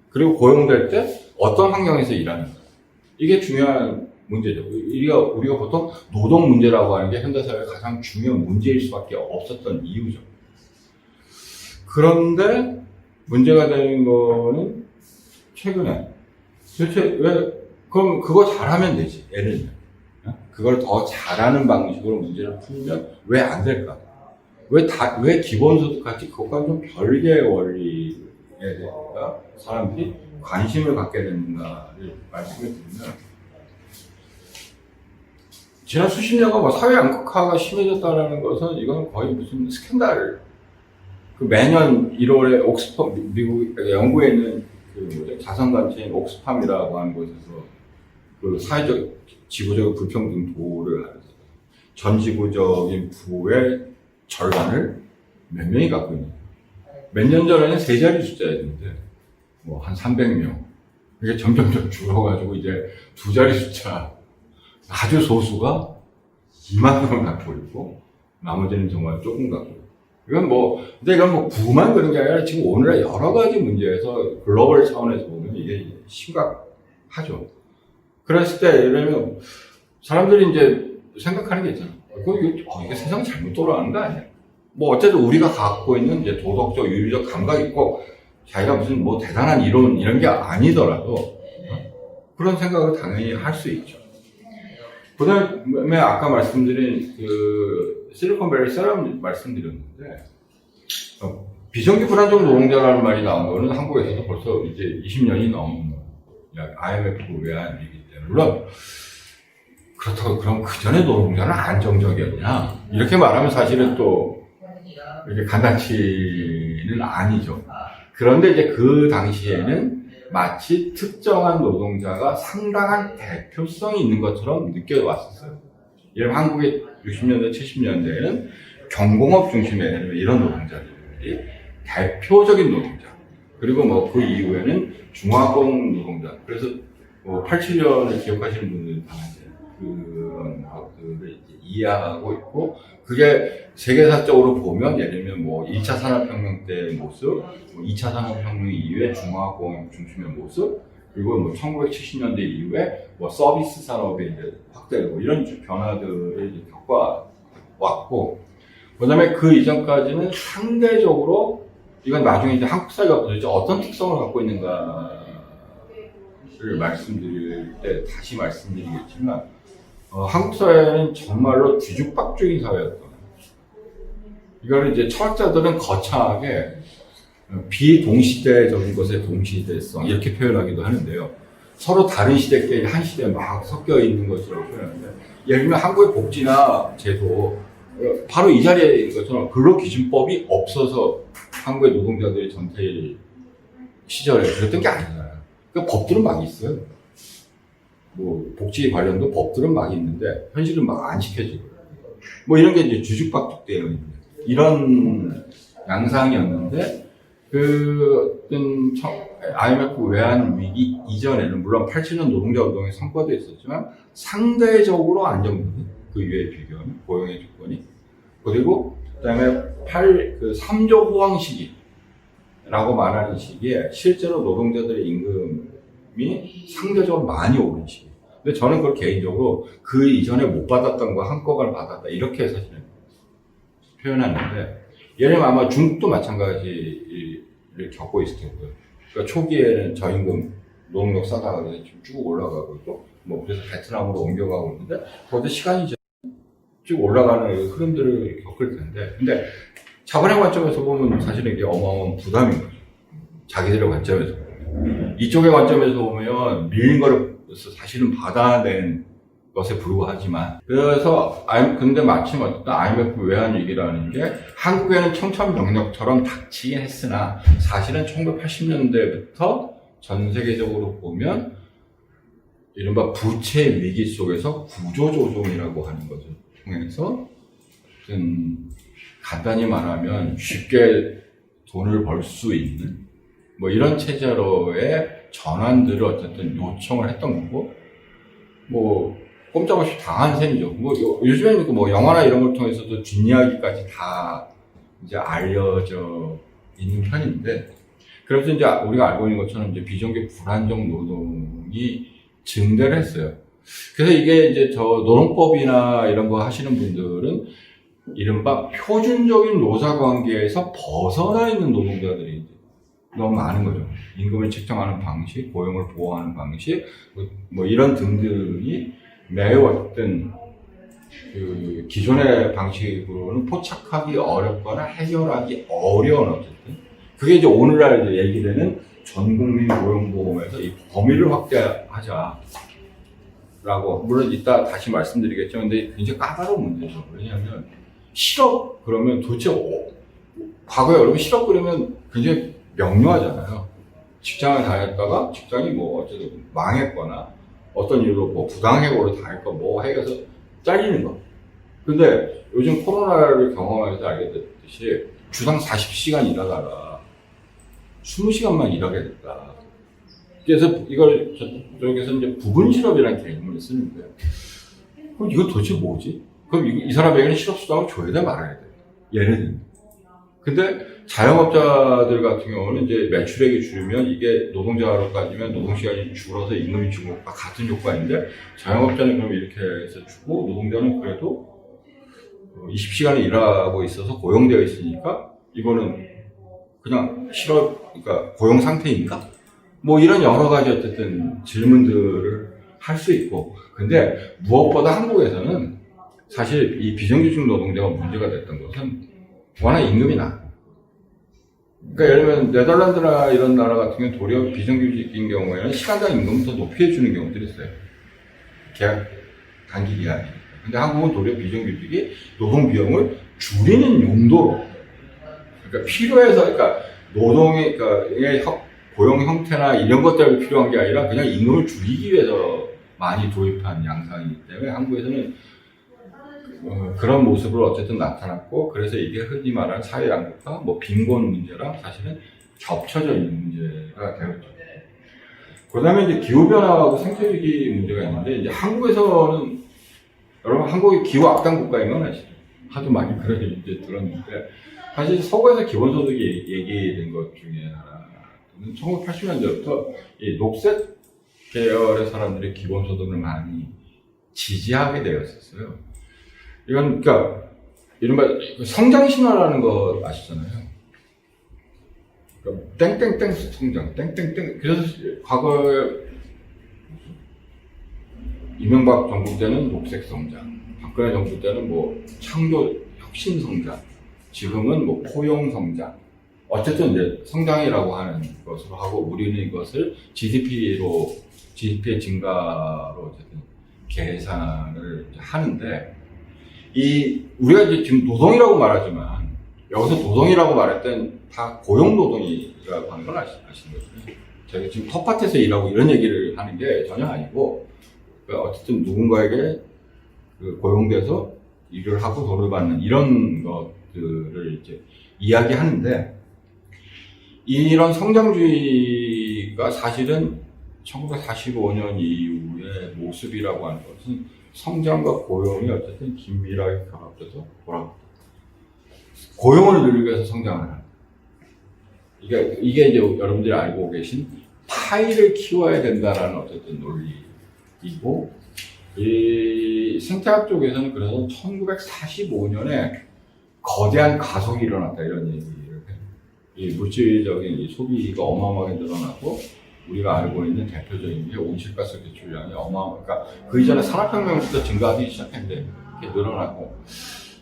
그리고 고용될 때 어떤 환경에서 일하는가. 이게 중요한 문제죠. 우리가 보통 노동 문제라고 하는 게 현대사회의 가장 중요한 문제일 수밖에 없었던 이유죠. 그런데 문제가 되는 거는 최근에 도대체 그럼 그거 잘하면 되지. 예를 들면 그걸 더 잘하는 방식으로 문제를 풀면 왜 안 될까? 왜 기본소득 같이 그것과는 좀 별개의 원리에 대해서 사람들이 관심을 갖게 되는가를 말씀을 드리면, 지난 수십 년간 뭐 사회 양극화가 심해졌다는 것은 이건 거의 무슨 스캔들. 그 매년 1월에 미국 영국에 있는 그 자선단체인 옥스팜이라고 하는 곳에서 그 사회적 지구적 불평등 도를 하면서 전 지구적인 부의 절반을 몇 명이 갖고 있는 거예요. 몇 년 전에는 세 자리 숫자였는데 뭐 한 300명. 이게 점점점 줄어가지고 이제 두 자리 숫자 아주 소수가 이만큼을 갖고 있고 나머지는 정말 조금 갖고 있고. 근데 이건 뭐 부만 그런 게 아니라 지금 오늘날 여러 가지 문제에서 글로벌 차원에서 보면 이게 심각하죠. 그랬을 때 이러면 사람들이 이제 생각하는 게 있잖아. 이게 세상 잘못 돌아가는 거 아니야? 뭐 어쨌든 우리가 갖고 있는 이제 도덕적, 윤리적 감각이 있고 자기가 무슨 뭐 대단한 이론 이런 게 아니더라도 그런 생각을 당연히 할 수 있죠. 그 다음에 아까 말씀드린 그 실리콘밸리 사람 말씀드렸는데 비정규 불안정 노동자라는 말이 나온 거는 한국에서도 벌써 이제 20년이 넘은 IMF 외환 위기 때문에 물론 그렇다고 그럼 그 전에 노동자는 안정적이었냐 이렇게 말하면 사실은 또 이렇게 간단치는 아니죠. 그런데 이제 그 당시에는 마치 특정한 노동자가 상당한 대표성이 있는 것처럼 느껴왔었어요. 예를 들면 한국의 60년대, 70년대에는 경공업 중심의 이런 노동자들이 대표적인 노동자. 그리고 뭐 그 이후에는 중화공 노동자. 그래서 뭐 87년을 기억하시는 분들은 다 그런 것들을 이해하고 있고, 그게 세계사적으로 보면 예를 들면 뭐 1차 산업혁명 때의 모습, 뭐 2차 산업혁명 이후에 중화공업 중심의 모습, 그리고 뭐 1970년대 이후에 뭐 서비스 산업의 이제 확대되고 이런 변화들을 이제 겪어왔고, 그 다음에 그 이전까지는 상대적으로 이건 나중에 이제 한국 사회가 도대체 어떤 특성을 갖고 있는가를 말씀드릴 때 다시 말씀드리겠지만, 한국 사회는 정말로 뒤죽박죽인 사회였던 거예요. 이거를 이제 철학자들은 거창하게 비동시대적인 것의 동시대성 이렇게 표현하기도 하는데요. 서로 다른 시대끼리 한 시대에 막 섞여 있는 것으로 표현하는데, 예를 들면 한국의 복지나 제도 바로 이 자리에 것처럼 근로기준법이 없어서 한국의 노동자들이 전태일 시절에 그랬던 게 아니잖아요. 그러니까 법들은 막 있어요. 뭐 복지 관련도 법들은 막 있는데 현실은 막 안 지켜지고 뭐 이런 게 이제 뒤죽박죽되어 있는 이런 양상이었는데, 그 IMF 외환 위기 이전에는 물론 87년 노동자 운동의 성과도 있었지만 상대적으로 안정적인 그 이후에 비교하면 고용의 조건이, 그리고 그다음에 3조 호황 시기라고 말하는 시기에 실제로 노동자들의 임금이 상대적으로 많이 오른 시기. 근데 저는 그걸 개인적으로 그 이전에 못 받았던 거 한꺼번에 받았다 이렇게 사실은 표현하는데, 예를 들면 아마 중국도 마찬가지를 겪고 있을 테고요. 그러니까 초기에는 저임금 노동력 싸다가 지금 쭉 올라가고 있고, 뭐 그래서 베트남으로 옮겨가고 있는데 거기서 시간이 쭉 올라가는 흐름들을 겪을 텐데, 근데 자본의 관점에서 보면 사실은 이게 어마어마한 부담인 거죠. 자기들의 관점에서 보면. 이쪽의 관점에서 보면 밀린 거를 사실은 받아낸 것에 불과하지만, 그래서 근데 마침 어쨌든 IMF 외환 위기라는 게 한국에는 청천벽력처럼 닥치긴 했으나 사실은 1980년대부터 전 세계적으로 보면 이른바 부채 위기 속에서 구조조정이라고 하는 것을 통해서 간단히 말하면 쉽게 돈을 벌 수 있는 뭐 이런 체제로의 전환들을 어쨌든 요청을 했던 거고, 뭐 꼼짝없이 당한 셈이죠. 뭐 요즘에는 뭐 영화나 이런 걸 통해서도 뒷이야기까지 다 이제 알려져 있는 편인데, 그래서 이제 우리가 알고 있는 것처럼 이제 비정규 불안정 노동이 증대를 했어요. 그래서 이게 이제 저 노동법이나 이런 거 하시는 분들은 이른바 표준적인 노사 관계에서 벗어나 있는 노동자들이 너무 많은 거죠. 임금을 책정하는 방식, 고용을 보호하는 방식, 뭐 이런 등등이 매우 어떤 그 기존의 방식으로는 포착하기 어렵거나 해결하기 어려운 어쨌든 그게 이제 오늘날 이제 얘기되는 전국민 고용보험에서 이 범위를 확대하자. 라고, 물론 이따 다시 말씀드리겠죠. 근데 굉장히 까다로운 문제죠. 왜냐하면 실업 그러면 도대체 과거에 여러분 실업 그러면 굉장히 명료하잖아요. 직장을 다녔다가 직장이 뭐 어쨌든 망했거나 어떤 이유로 뭐 부당해고를 당했거 뭐 해서 잘리는 거. 근데 요즘 코로나를 경험해서 알게 됐듯이 주당 40시간 일하다가 20시간만 일하게 됐다. 그래서 이걸 저쪽에서 이제 부분 실업이라는 개념을 쓰는데, 그럼 이거 도대체 뭐지? 그럼 이 사람에게는 실업수당을 줘야 돼, 말아야 돼? 예를 들면. 근데 자영업자들 같은 경우는 이제 매출액이 줄으면 이게 노동자로 따지면 노동시간이 줄어서 임금이 주는 것과 같은 효과인데, 자영업자는 그럼 이렇게 해서 주고 노동자는 그래도 20시간을 일하고 있어서 고용되어 있으니까 이거는 그냥 그러니까 고용 상태인가? 뭐 이런 여러 가지 어쨌든 질문들을 할 수 있고, 근데 무엇보다 한국에서는 사실 이 비정규직 노동자가 문제가 됐던 것은 워낙 임금이 낮아. 그러니까 예를 들면 네덜란드나 이런 나라 같은 경우는 도리어 비정규직인 경우에는 시간당 임금을 더 높이 해주는 경우들이 있어요. 계약 단기 기간이니까. 근데 한국은 도리어 비정규직이 노동 비용을 줄이는 용도로, 그러니까 필요해서, 그러니까 노동의, 그러니까 고용 형태나 이런 것 때문에 필요한 게 아니라 그냥 임금을 줄이기 위해서 많이 도입한 양상이기 때문에 한국에서는 그런 모습으로 어쨌든 나타났고, 그래서 이게 흔히 말하는 사회 양극화, 뭐 빈곤 문제랑 사실은 겹쳐져 있는 문제가 되었죠. 그 다음에 이제 기후변화하고 생태위기 문제가 있는데, 이제 한국에서는, 여러분 한국이 기후 악당 국가인 건 아시죠? 하도 많이 그런 얘기 이제 들었는데, 사실 서구에서 기본소득이 얘기된 것 중에 하나는 1980년대부터 이 녹색 계열의 사람들이 기본소득을 많이 지지하게 되었었어요. 이건, 그러니까, 이른바 성장신화라는 거 아시잖아요. 그러니까 땡땡땡 성장, 땡땡땡. 그래서 과거에 이명박 정부 때는 녹색 성장, 박근혜 정부 때는 뭐 창조 혁신 성장, 지금은 뭐 포용 성장. 어쨌든 이제 성장이라고 하는 것으로 하고, 우리는 이것을 GDP의 증가로 어쨌든 계산을 하는데, 우리가 이제 지금 노동이라고 말하지만, 여기서 노동이라고 말할 땐 다 고용노동이라고 하는 걸 아시는 거죠. 제가 지금 텃밭에서 일하고 이런 얘기를 하는 게 전혀 아니고, 어쨌든 누군가에게 고용돼서 일을 하고 돈을 받는 이런 것들을 이제 이야기하는데, 이런 성장주의가 사실은 1945년 이후의 모습이라고 하는 것은 성장과 고용이 어쨌든 긴밀하게 결합돼서 돌아갑니다. 고용을 늘리기 위해서 성장을 합니다. 이게 이제 여러분들이 알고 계신 파이를 키워야 된다라는 어쨌든 논리이고, 이 생태학 쪽에서는 그래서 1945년에 거대한 가속이 일어났다 이런 얘기를 해요. 이 물질적인 이 소비가 어마어마하게 늘어나고, 우리가 알고 있는 대표적인 게 온실가스 배출량이 그러니까 그 이전에 산업혁명부터 증가하기 시작했는데 이렇게 늘어나고,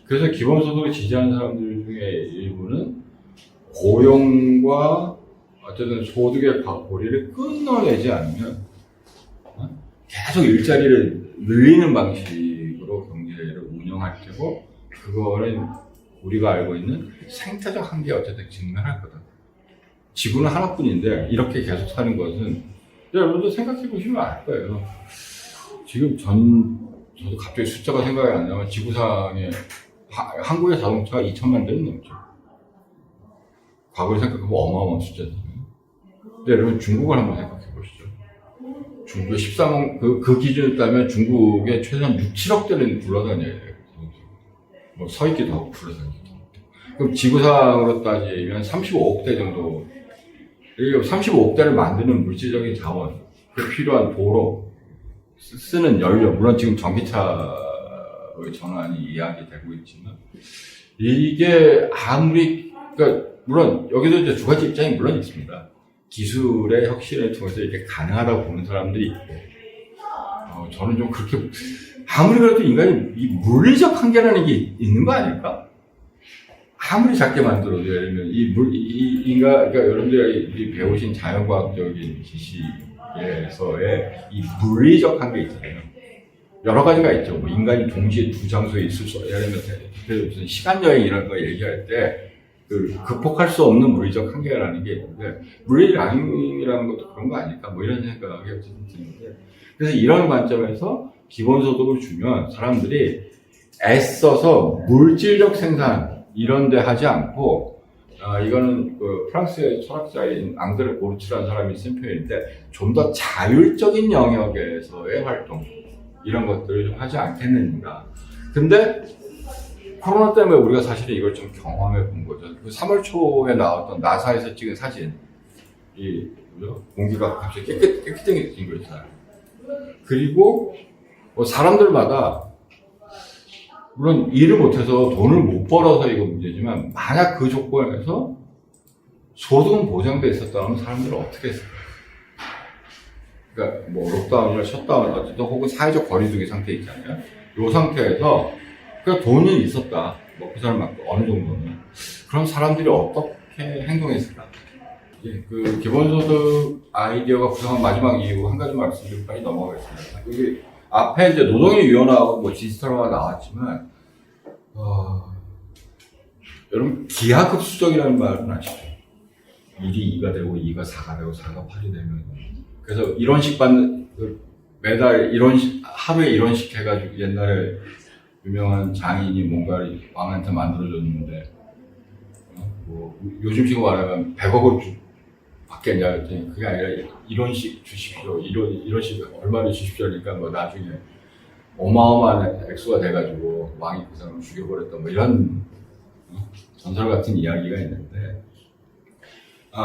그래서 기본소득을 지지하는 사람들 중에 일부는 고용과 어쨌든 소득의 고리를 끊어내지 않으면 계속 일자리를 늘리는 방식으로 경제를 운영할 테고, 그거는 우리가 알고 있는 생태적 한계에 어쨌든 직면할 거다. 지구는 하나뿐인데 이렇게 계속 사는 것은, 여러분도 생각해 보시면 알 거예요. 지금 저도 갑자기 숫자가 생각이 안 나면 지구상에 한국의 자동차가 2천만 대는 넘죠. 과거를 생각해보면 어마어마한 숫자잖아요. 근데 여러분 중국을 한번 생각해 보시죠. 중국의 13억, 그 기준을 따면 중국에 최소한 6, 7억 대는 굴러다녀야 돼요. 뭐 서 있기도 하고 굴러다니기도 하고. 그럼 지구상으로 따지면 35억 대 정도, 35억 대를 만드는 물질적인 자원, 그 필요한 도로, 쓰는 연료, 물론 지금 전기차의 전환이 이야기되고 있지만, 이게 아무리, 그러니까 물론 여기서 이제 두 가지 입장이 물론 있습니다. 기술의 혁신을 통해서 이렇게 가능하다고 보는 사람들이 있고, 저는 좀 그렇게, 아무리 그래도 인간이 이 물리적 한계라는 게 있는 거 아닐까? 아무리 작게 만들어도, 예를 들면 그러니까 여러분들이 배우신 자연과학적인 지식에서의 이 물리적 한계 있잖아요. 여러 가지가 있죠. 뭐 인간이 동시에 두 장소에 있을 수, 예를 들면 무슨 시간 여행 이런 거 얘기할 때 극복할 수 없는 물리적 한계라는 게 있는데, 물리량이라는 것도 그런 거 아닐까? 뭐 이런 생각이 어쨌든 드는데, 그래서 이런 관점에서 기본소득을 주면 사람들이 애써서 물질적 생산 이런 데 하지 않고, 이거는 그 프랑스의 철학자인 앙드레 보르츠라는 사람이 쓴 표현인데, 좀 더 자율적인 영역에서의 활동 이런 것들을 좀 하지 않겠는가. 근데 코로나 때문에 우리가 사실은 이걸 좀 경험해 본 거죠. 그 3월 초에 나왔던 나사에서 찍은 사진, 이 공기가 갑자기 깨끗해진 거 있잖아요. 그리고 사람들마다 물론 일을 못해서 돈을 못 벌어서 이거 문제지만, 만약 그 조건에서 소득은 보장돼 있었다면 사람들은 어떻게 했을까? 그러니까 뭐 록다운이나 셧다운 어쨌든 혹은 사회적 거리두기 상태 있잖아요. 이 상태에서 그냥 돈이 있었다. 뭐 그 사람만큼 어느 정도는. 그럼 사람들이 어떻게 행동했을까? 그 기본소득 아이디어가 구성한 마지막 이유 한 가지 말씀드리고 빨리 넘어가겠습니다. 여기 앞에 이제 노동의 유연화하고 뭐 디지털화가 나왔지만, 여러분 기하급수적이라는 말은 아시죠? 1이 2가 되고 2가 4가 되고 4가 8이 되면, 그래서 이론식 받는, 매달 이론식, 하루에 이론식 해가지고 옛날에 유명한 장인이 뭔가를 왕한테 만들어줬는데, 뭐 요즘식으로 말하면 100억을 받겠냐 했더니 그게 아니라 이론식 주십시오. 이론식 얼마를 주십시오. 그러니까 뭐 나중에 어마어마한 액수가 돼가지고 왕이 그 사람을 죽여버렸던 뭐 이런 전설 같은 이야기가 있는데,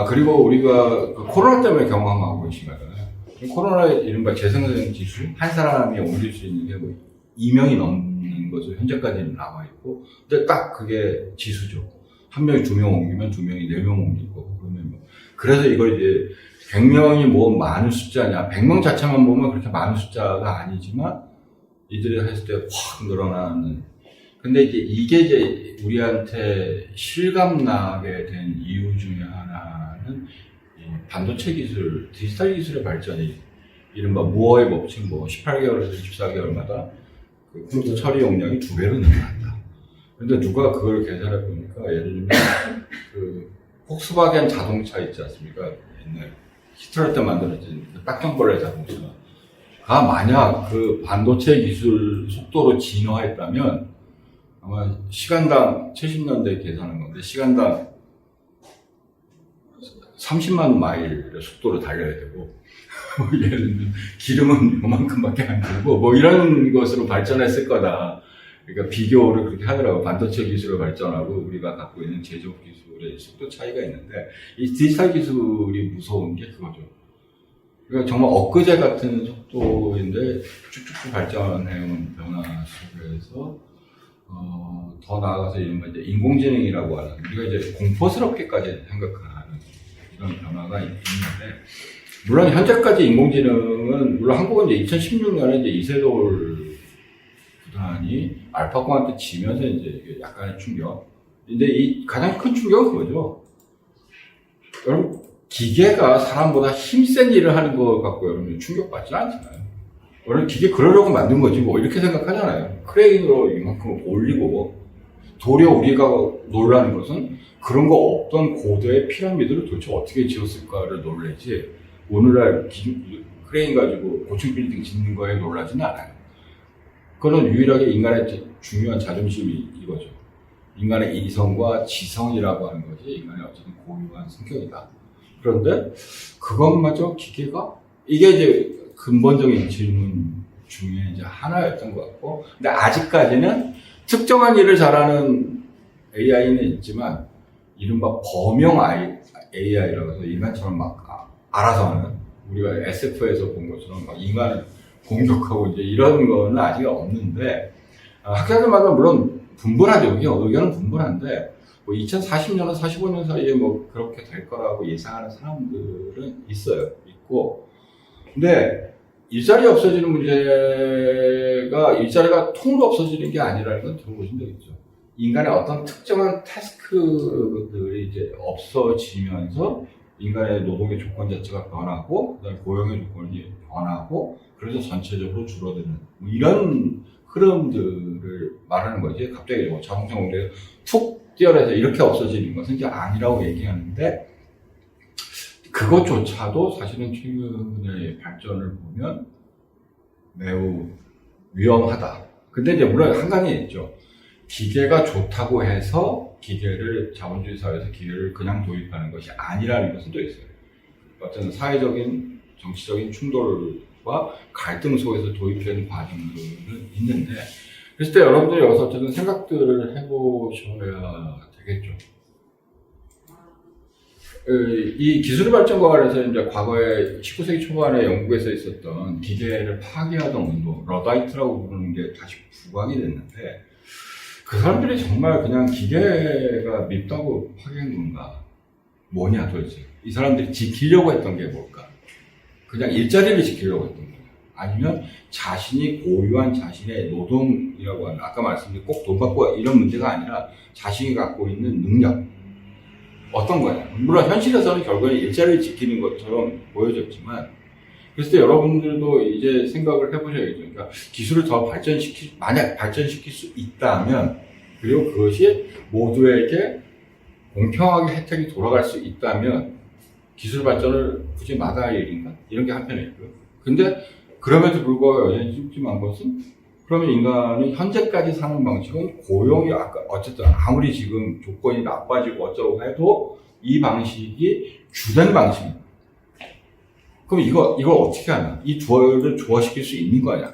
그리고 우리가 그 코로나 때문에 경험하고 계신 거잖아요. 코로나의 이른바 재생산 기술, 한 사람이 옮길 수 있는 게 뭐 2명이 넘는 것으로 현재까지는 남아있고, 근데 딱 그게 지수죠. 한 명이 2명 옮기면 2명이 4명 옮길 거고, 그러면 뭐. 그래서 이걸 이제 100명이 뭐 많은 숫자냐, 100명 자체만 보면 그렇게 많은 숫자가 아니지만, 이들이 했을 때 확 늘어나는. 근데 이게 이제 우리한테 실감나게 된 이유 중에 하나는 반도체 기술, 디지털 기술의 발전이, 이른바 무어의 법칙, 뭐 18개월에서 24개월마다 그 컴퓨터 처리 용량이 2배로 늘어난다. 근데 누가 그걸 계산해 보니까, 예를 들면 그 폭스바겐 자동차 있지 않습니까? 옛날 히틀러 때 만들어진 딱정벌레 자동차가 만약 그 반도체 기술 속도로 진화했다면 아마 시간당 70년대 계산한 건데 시간당 30만 마일의 속도로 달려야 되고, 예를 들면 기름은 요만큼밖에 안 들고 뭐 이런 것으로 발전했을 거다. 그러니까 비교를 그렇게 하더라고. 반도체 기술을 발전하고 우리가 갖고 있는 제조업 기술의 속도 차이가 있는데, 이 디지털 기술이 무서운 게 그거죠. 그러니까 정말 엊그제 같은 속도인데 쭉쭉쭉 발전해온 변화 속에서 더 나아가서 이제 인공지능이라고 하는, 우리가 이제 공포스럽게까지 생각하는 이런 변화가 있는데, 물론 현재까지 인공지능은, 물론 한국은 이제 2016년에 이제 이세돌 구단이 알파고한테 지면서 이제 약간의 충격. 근데 이 가장 큰 충격은 그거죠. 여러분, 기계가 사람보다 힘센 일을 하는 것 같고 여러분 충격받지 않잖아요. 원래 기계 그러려고 만든 거지 뭐 이렇게 생각하잖아요. 크레인으로 이만큼 올리고, 도리어 우리가 놀라는 것은 그런 거 없던 고대의 피라미드를 도대체 어떻게 지었을까를 놀라지, 오늘날 크레인 가지고 고층 빌딩 짓는 거에 놀라지는 않아요. 그거는 유일하게 인간의 중요한 자존심이 이거죠. 인간의 이성과 지성이라고 하는 것이 인간의 어쨌든 고유한 성격이다. 그런데 그것마저 기계가, 이게 이제 근본적인 질문 중에 이제 하나였던 것 같고, 근데 아직까지는 특정한 일을 잘하는 AI는 있지만, 이른바 범용 AI라고 해서 인간처럼 막 알아서 하는, 우리가 SF에서 본 것처럼 막 인간을 공격하고 이제 이런 거는 아직 없는데, 학자들마다 물론 분분하죠. 의견은 분분한데, 뭐 2040년에서 45년 사이에 뭐 그렇게 될 거라고 예상하는 사람들은 있고, 근데 일자리 없어지는 문제가 일자리가 통으로 없어지는 게 아니라는 건 들어보신 적 있죠. 인간의 어떤 특정한 태스크들이 이제 없어지면서 인간의 노동의 조건 자체가 변하고, 그다음에 고용의 조건이 변하고, 그래서 전체적으로 줄어드는 뭐 이런 흐름들을 말하는 거지. 갑자기 뭐 자동차 공장에서 툭 뛰어내서 이렇게 없어지는 것은 이제 아니라고 얘기하는데, 그것조차도 사실은 최근의 발전을 보면 매우 위험하다. 근데 이제 물론 한 가지 있죠. 기계가 좋다고 해서 자본주의 사회에서 기계를 그냥 도입하는 것이 아니라는 것은 또 있어요. 어떤 사회적인, 정치적인 충돌과 갈등 속에서 도입되는 과정들은 있는데, 그랬을 때 여러분들이 여기서 어쨌든 생각들을 해보셔야 되겠죠. 이 기술 발전과 관련해서 이제 과거에 19세기 초반에 영국에서 있었던 기계를 파괴하던 운동, 러다이트라고 부르는 게 다시 부각이 됐는데, 그 사람들이 정말 그냥 기계가 밉다고 파괴한 건가? 뭐냐 도대체? 이 사람들이 지키려고 했던 게 뭘까? 그냥 일자리를 지키려고 했던 거예요. 아니면 자신이 고유한 자신의 노동이라고 하는, 아까 말씀드린 꼭 돈 받고 이런 문제가 아니라 자신이 갖고 있는 능력, 어떤 거냐. 물론 현실에서는 결국에는 일자리를 지키는 것처럼 보여졌지만, 그래서 여러분들도 이제 생각을 해보셔야겠죠. 그러니까 기술을 더 만약 발전시킬 수 있다면, 그리고 그것이 모두에게 공평하게 혜택이 돌아갈 수 있다면, 기술 발전을 굳이 막아야 할 일인가? 이런 게 한편에 있고요. 근데 그럼에도 불구하고 여전히 찜찜한 것은, 그러면 인간은 현재까지 사는 방식은 고용이 어쨌든 아무리 지금 조건이 나빠지고 어쩌고 해도 이 방식이 주된 방식입니다. 그럼 이걸 어떻게 하냐? 이 두어를 조화시킬 수 있는 거냐?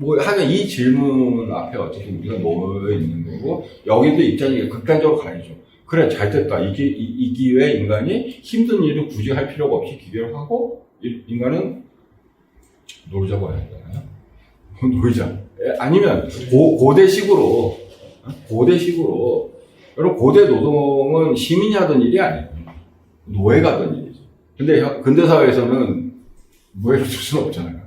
하여간 이 질문 앞에 어쨌든 우리가 놓여 있는 거고, 여기도 입장이 극단적으로 가야죠. 그래, 잘 됐다. 이 기회에 인간이 힘든 일을 굳이 할 필요가 없이 기계를 하고, 인간은 놀자고 해야 되나요? 놀자. 아니면 고대식으로 여러분 고대 노동은 시민이 하던 일이 아니에요. 노예가 하던 일이죠. 근데 근대 사회에서는 노예를 줄 수는 없잖아요.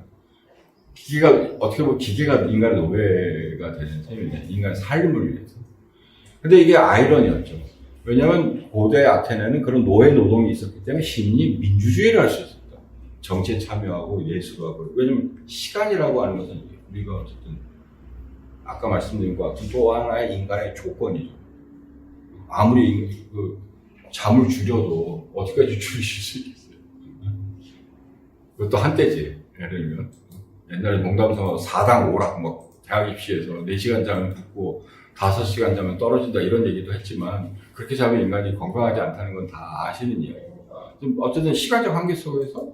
어떻게 보면 기계가 인간의 노예가 되는 셈인데, 인간의 삶을 위해서. 근데 이게 아이러니였죠. 왜냐하면 고대 아테네는 그런 노예 노동이 있었기 때문에 시민이 민주주의를 할 수 있었다. 정치에 참여하고 예술하고. 왜냐면 시간이라고 하는 것은 우리가 어쨌든 아까 말씀드린 것 같은 또 하나의 인간의 조건이죠. 아무리 잠을 줄여도 어디까지 줄이실 수 있겠어요. 그것도 한때지. 예를 들면 옛날에 농담삼아 4당 5락 대학 입시에서 4시간 자면 붙고 5시간 자면 떨어진다 이런 얘기도 했지만, 그렇게 자면 인간이 건강하지 않다는 건 다 아시는 이야기입니다. 어쨌든 시간적 한계 속에서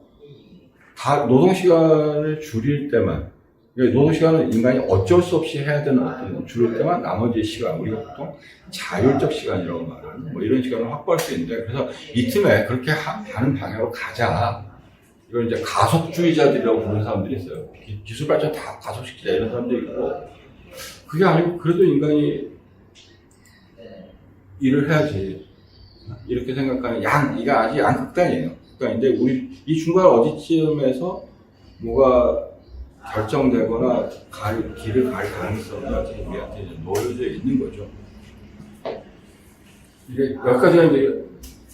다 노동시간을 줄일 때만, 노동시간은 인간이 어쩔 수 없이 해야 되는 것들을 줄일 때만 나머지 시간, 우리가 보통 자율적 시간이라고 말하는 이런 시간을 확보할 수 있는데, 그래서 이 틈에 그렇게 하는 방향으로 가자. 이걸 이제 가속주의자들이라고 부르는 사람들이 있어요. 기술 발전 다 가속시키자 이런 사람들이 있고, 그게 아니고 그래도 인간이 일을 해야지. 이렇게 생각하는 이게 아직 양극단이에요. 그러니까 우리 이 중간 어디쯤에서 뭐가 결정되거나 길을 갈 가능성이 아직 우리한테 놓여져 있는 거죠. 이게 여기까지가 이제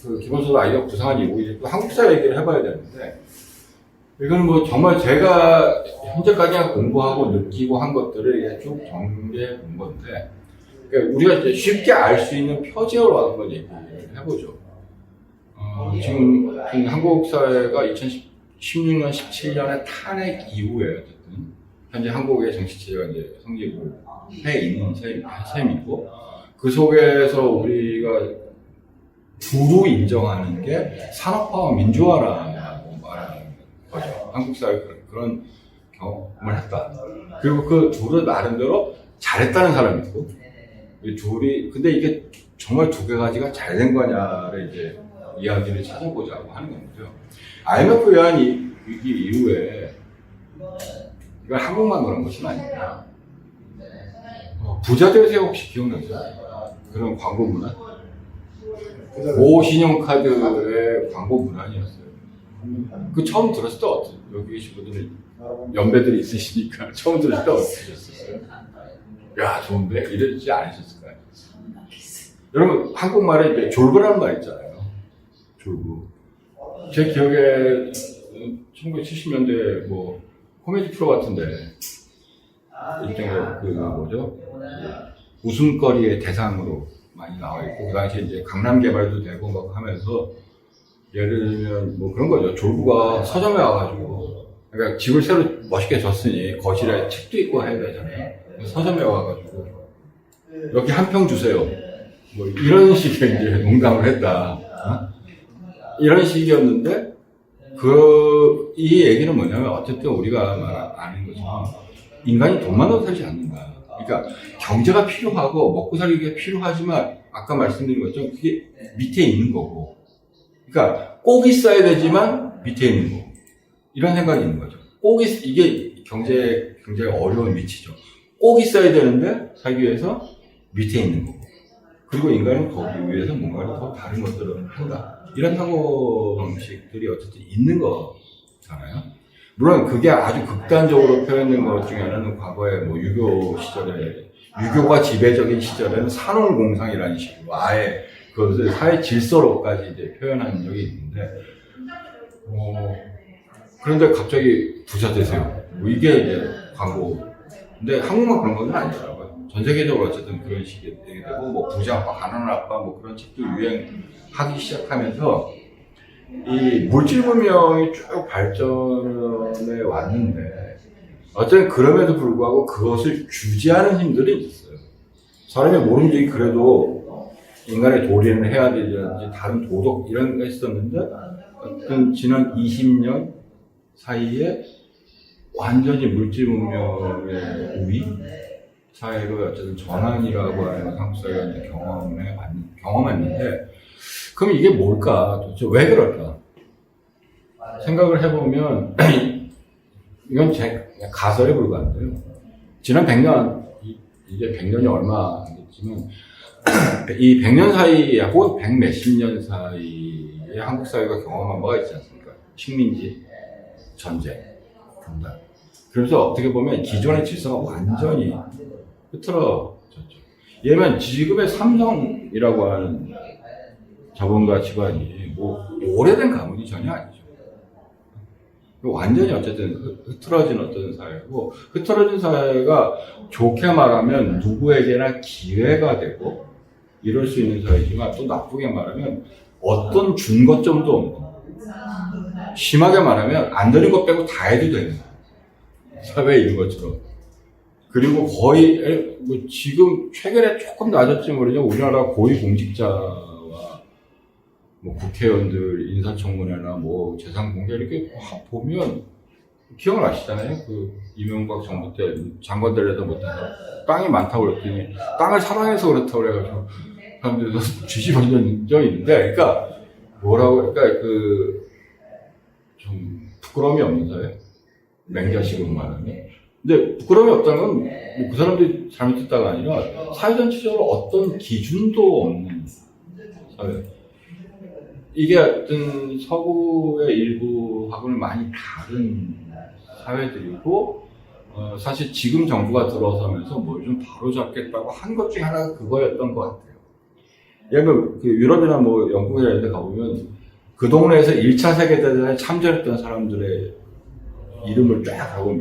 그 기본소득 아이디어 구상한 이유고, 이제 또 한국사 얘기를 해봐야 되는데, 이건 정말 제가 현재까지 공부하고 느끼고 한 것들을 쭉 정리해 본 건데, 그러니까 우리가 이제 쉽게 알 수 있는 표제로 한번 얘기를 해보죠. 지금 한국 사회가 2016년, 17년의 탄핵 이후에 어쨌든 현재 한국의 정치체제가 이제 성립을 해 있는 셈이고, 그 속에서 우리가 주로 인정하는 게 산업화와 민주화라고 말하는 거죠. 한국 사회가 그런 경험을 했다. 그리고 그 둘을 나름대로 잘했다는 사람이 있고, 근데 이게 정말 두 가지가 잘 된 거냐를 이제 이야기를 찾아보자고 하는 건데요. IMF 외환 위기 이후에, 이건 한국만 그런 것은 아닙니다. 부자 대세 혹시 기억나세요? 그런 광고 문화? 고신용카드의 광고 문화였어요. 그 처음 들었을 때 여기 계신 분들은 연배들이 있으시니까 처음 들었을 때 어떠셨어요? 야, 좋은데? 이러지 않으셨을까요? 여러분, 한국말에 이제 졸부라는 말 있잖아요. 졸부. 제 기억에 1970년대 코미디 프로 같은데 일종의 웃음거리의 대상으로 많이 나와 있고, 그 당시에 이제 강남 개발도 되고 하면서, 예를 들면 그런 거죠. 졸부가 서점에 와가지고 그러니까 집을 새로 멋있게 졌으니 거실에 책도 있고 해야 되잖아요. 서점에 와가지고 여기 한 평 주세요. 뭐 이런 식의 이제 농담을 했다. 어? 이런 식이었는데 이 얘기는 뭐냐면 어쨌든 우리가 아는 것처럼 인간이 돈만으로 살지 않는다. 그러니까 경제가 필요하고 먹고 살기가 필요하지만 아까 말씀드린 것처럼 그게 밑에 있는 거고, 그러니까 꼭 있어야 되지만 밑에 있는 거고, 이런 생각이 있는 거죠. 이게 경제가 어려운 위치죠. 꼭 있어야 되는데 살기 위해서 밑에 있는 거고, 그리고 인간은 거기 위해서 뭔가를 더 다른 것들을 한다. 이런 사고 방식들이 어쨌든 있는 거잖아요. 물론 그게 아주 극단적으로 표현된 것 중에 하나는 과거에 뭐 유교가 지배적인 시절에는 산업공상이라는 식으로 아예 그것을 사회 질서로까지 이제 표현한 적이 있는데, 그런데 갑자기 부자 되세요. 뭐 이게 이제 광고. 근데 한국만 그런 건 아니더라고요. 전 세계적으로 어쨌든 그런 식이 되고, 뭐 부자 아빠, 가난한 아빠, 뭐 그런 책도 유행하기 시작하면서 이 물질 문명이 쭉 발전해 왔는데, 어쨌든 그럼에도 불구하고 그것을 규제하는 힘들이 있어요. 사람의 모름지기 그래도 인간의 도리는 해야 되는지 다른 도덕 이런 거 있었는데, 어떤 지난 20년 사이에 완전히 물질 문명의 우위 사회로 어쨌든 전환이라고 하는 한국 사회가 이제 경험했는데, 그럼 이게 뭘까? 도대체 왜 그럴까? 생각을 해보면 이건 제 가설에 불과한데요. 지난 100년, 이제 100년이 얼마 안 됐지만 이 100년 사이에 혹은 100 몇십 년 사이에 한국 사회가 경험한 바가 있지 않습니까? 식민지, 전쟁, 분단. 그래서 어떻게 보면 기존의 질서가 완전히 흐트러졌죠. 예면 지금의 삼성이라고 하는 자본가 집안이 뭐 오래된 가문이 전혀 아니죠. 완전히 어쨌든 흐트러진 어떤 사회고, 흐트러진 사회가 좋게 말하면 누구에게나 기회가 되고 이럴 수 있는 사회지만, 또 나쁘게 말하면 어떤 준거점도 없는, 심하게 말하면 안 되는 것 빼고 다 해도 되는 사회에 있는 것처럼. 그리고 거의 뭐 지금 최근에 조금 낮았지 모르지만 우리나라 고위공직자와 뭐 국회의원들 인사청문회나 뭐 재산 공개 이렇게 보면 기억나시잖아요. 그 이명박 정부 때 장관들에도 못해서 땅이 많다고 그랬더니 땅을 사랑해서 그렇다고 그래가지고 사람들이 뒤집어진 적이 있는데, 그러니까 뭐라고, 그러니까 좀 부끄러움이 없는 사회, 맹자식으로 말하면. 근데 부끄러움이 없다는 건 그 사람들이 잘못했다가 아니라 사회 전체적으로 어떤 기준도 없는 사회. 이게 어떤 서구의 일부하고는 많이 다른 사회들이고, 사실 지금 정부가 들어서면서 뭘 좀 바로잡겠다고 한 것 중에 하나가 그거였던 것 같아요. 예를 들면 그 유럽이나 뭐 영국이나 이런 데 가보면 그 동네에서 1차 세계대전에 참전했던 사람들의 이름을 쫙 하고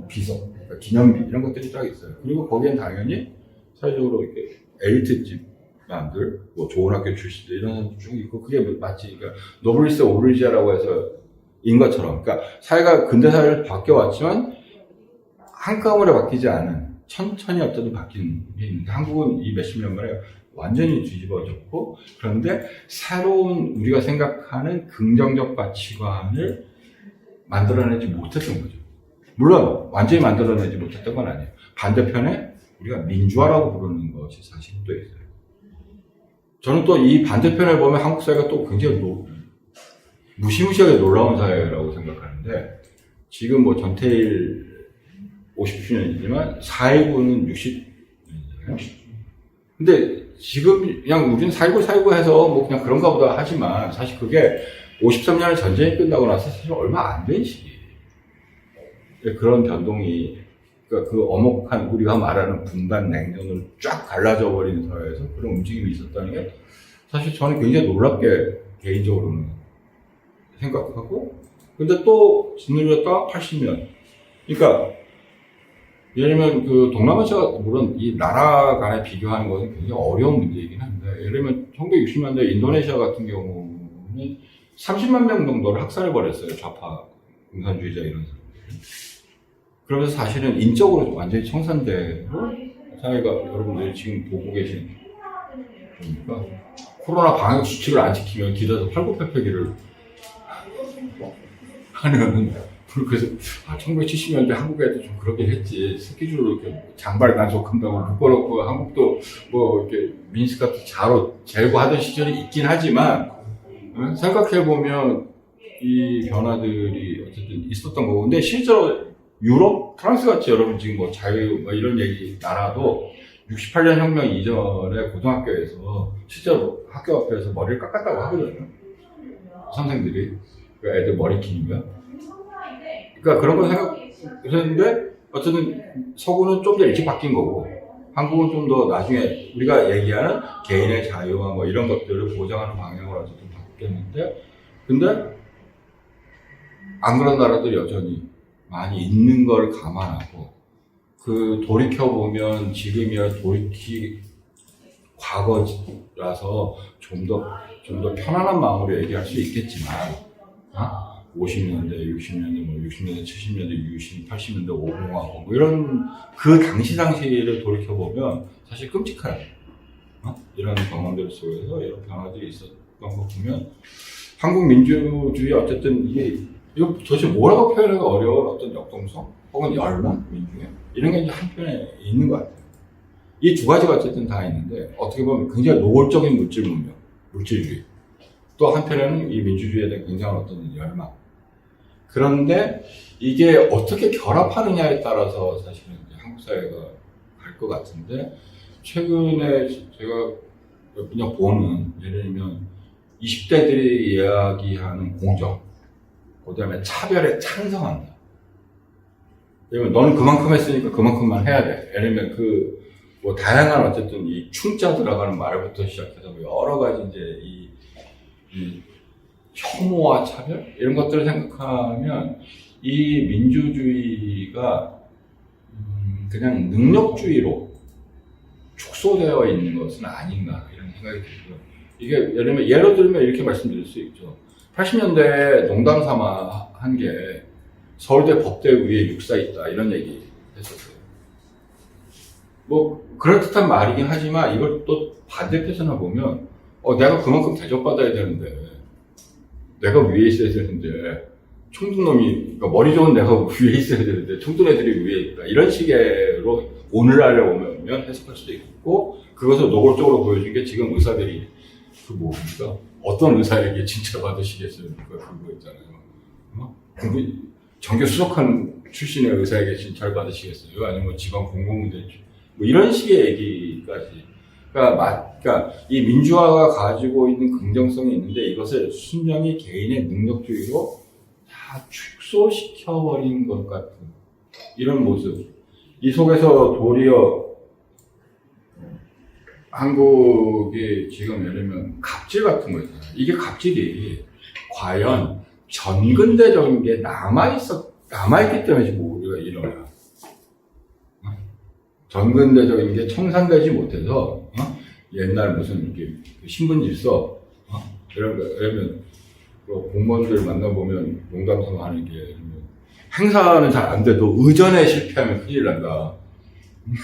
비석, 그러니까 기념비 이런 것들이 쫙 있어요. 그리고 거기엔 당연히 사회적으로 이렇게 엘리트 집안들, 뭐 좋은 학교 출신들 이런 사람들 쭉 있고, 그게 마치 그러니까 노블리스 오브리지아라고 해서 인 것처럼, 그러니까 사회가 근대 사회를 바뀌어왔지만 한꺼번에 바뀌지 않은 천천히 어떤 바뀌는 게 있는데, 한국은 이 몇십 년 만에 완전히 뒤집어졌고, 그런데 새로운 우리가 생각하는 긍정적 가치관을 만들어내지 못했던 거죠. 물론 완전히 만들어내지 못했던 건 아니에요. 반대편에 우리가 민주화라고 부르는 것이 사실 또 있어요. 저는 또 이 반대편에 보면 한국 사회가 또 굉장히 무시무시하게 놀라운 사회라고 생각하는데, 지금 뭐 전태일 50주년이지만 4.19는 60년이잖아요. 근데 지금 그냥 우리는 살고 해서 뭐 그냥 그런가 보다 하지만, 사실 그게 53년에 전쟁이 끝나고 나서 사실 얼마 안 된 시기예요. 그런 변동이, 그러니까 그 엄혹한 우리가 말하는 분단 냉전을 쫙 갈라져 버린 사회에서 그런 움직임이 있었다는 게 사실 저는 굉장히 놀랍게 개인적으로는 생각하고, 근데 또 짓눌렸다 80년. 그러니까 예를 들면 그 동남아시아가 물론 이 나라 간에 비교하는 것은 굉장히 어려운 문제이긴 한데, 예를 들면 1960년대 인도네시아 같은 경우는 30만 명 정도를 학살해 버렸어요, 좌파. 공산주의자 이런 사람들. 그러면서 사실은 인적으로 완전히 청산되고 사회가 여러분들이 지금 보고 계신 보니까 코로나 방역 수칙을 안 지키면 길에서 팔굽혀펴기를 하는 그래서 1970년대 한국에도 좀 그러긴 했지 스케줄로 이렇게 장발 단속한다고 묶어놓고 한국도 뭐 이렇게 민스 같은 자로 재고 하던 시절이 있긴 하지만 생각해보면 이 변화들이 어쨌든 있었던 거고 근데 실제로 유럽, 프랑스 같이 여러분 지금 뭐 자유 뭐 이런 얘기 나라도 68년 혁명 이전에 고등학교에서 실제로 학교 앞에서 머리를 깎았다고 하거든요. 선생들이 그 애들 머리 기니까. 그러니까 그런 걸 생각했는데 어쨌든 서구는 좀 더 일찍 바뀐 거고 한국은 좀 더 나중에 우리가 얘기하는 개인의 자유와 뭐 이런 것들을 보장하는 방향으로 어쨌든 바뀌었는데 근데 안 그런 나라들이 여전히 많이 있는 걸 감안하고 그 돌이켜보면 지금이야 과거라서 좀 더 편안한 마음으로 얘기할 수 있겠지만 50년대, 60년대, 뭐 60년대, 70년대, 60, 80년대, 50하고 뭐 이런 그 당시를 돌이켜보면 사실 끔찍한 이런 경험들 속에서 이런 변화들이 있었던 거 보면 한국 민주주의 어쨌든 이거 도대체 뭐라고 표현하기가 어려운 어떤 역동성 혹은 열망 민주주의 이런 게 이제 한편에 있는 것 같아요. 이 두 가지가 어쨌든 다 있는데 어떻게 보면 굉장히 노골적인 물질주의 또 한편에는 이 민주주의에 대한 굉장한 어떤 열망 그런데 이게 어떻게 결합하느냐에 따라서 사실은 이제 한국 사회가 갈 것 같은데 최근에 제가 그냥 보는 예를 들면 20대들이 이야기하는 공정 그 다음에 차별에 찬성한다. 왜냐면 너는 그만큼 했으니까 그만큼만 해야 돼. 예를 들면 뭐 다양한 어쨌든 이 충자 들어가는 말부터 시작해서 여러 가지 이제 이 혐오와 차별 이런 것들을 생각하면 이 민주주의가 그냥 능력주의로 축소되어 있는 것은 아닌가 이런 생각이 들고요. 이게 예를 들면 이렇게 말씀드릴 수 있죠. 80년대 농담 삼아 한 게 서울대 법대 위에 육사 있다 이런 얘기 했었어요. 뭐 그럴듯한 말이긴 하지만 이걸 또 반대편에서 보면 내가 그만큼 대접받아야 되는데 내가 위에 있어야 되는데 총둔놈이 그러니까 머리 좋은 내가 위에 있어야 되는데 총둔 애들이 위에 있다 이런 식으로 오늘날에 오면 해석할 수도 있고 그것을 노골적으로 보여준 게 지금 의사들이 뭡니까? 어떤 의사에게 칭찬받으시겠어요? 그거 있잖아요. 정규 수석한 출신의 의사에게 칭찬 받으시겠어요? 아니면 지방 공공부대 뭐 이런 식의 얘기까지. 그러니까 이 민주화가 가지고 있는 긍정성이 있는데 이것을 순전히 개인의 능력주의로 다 축소시켜버린 것 같은 이런 모습. 이 속에서 도리어 한국이 지금 예를 들면 갑질 같은 거 있잖아요. 이게 갑질이 과연 전근대적인 게 남아있기 때문에 지금 우리가 일어나. 전근대적인 게 청산되지 못해서, 옛날 무슨 이렇게 신분질서, 이런 거, 예를 들면, 공무원들 만나보면 농담삼아 하는 게, 행사는 잘 안 돼도 의전에 실패하면 큰일 난다.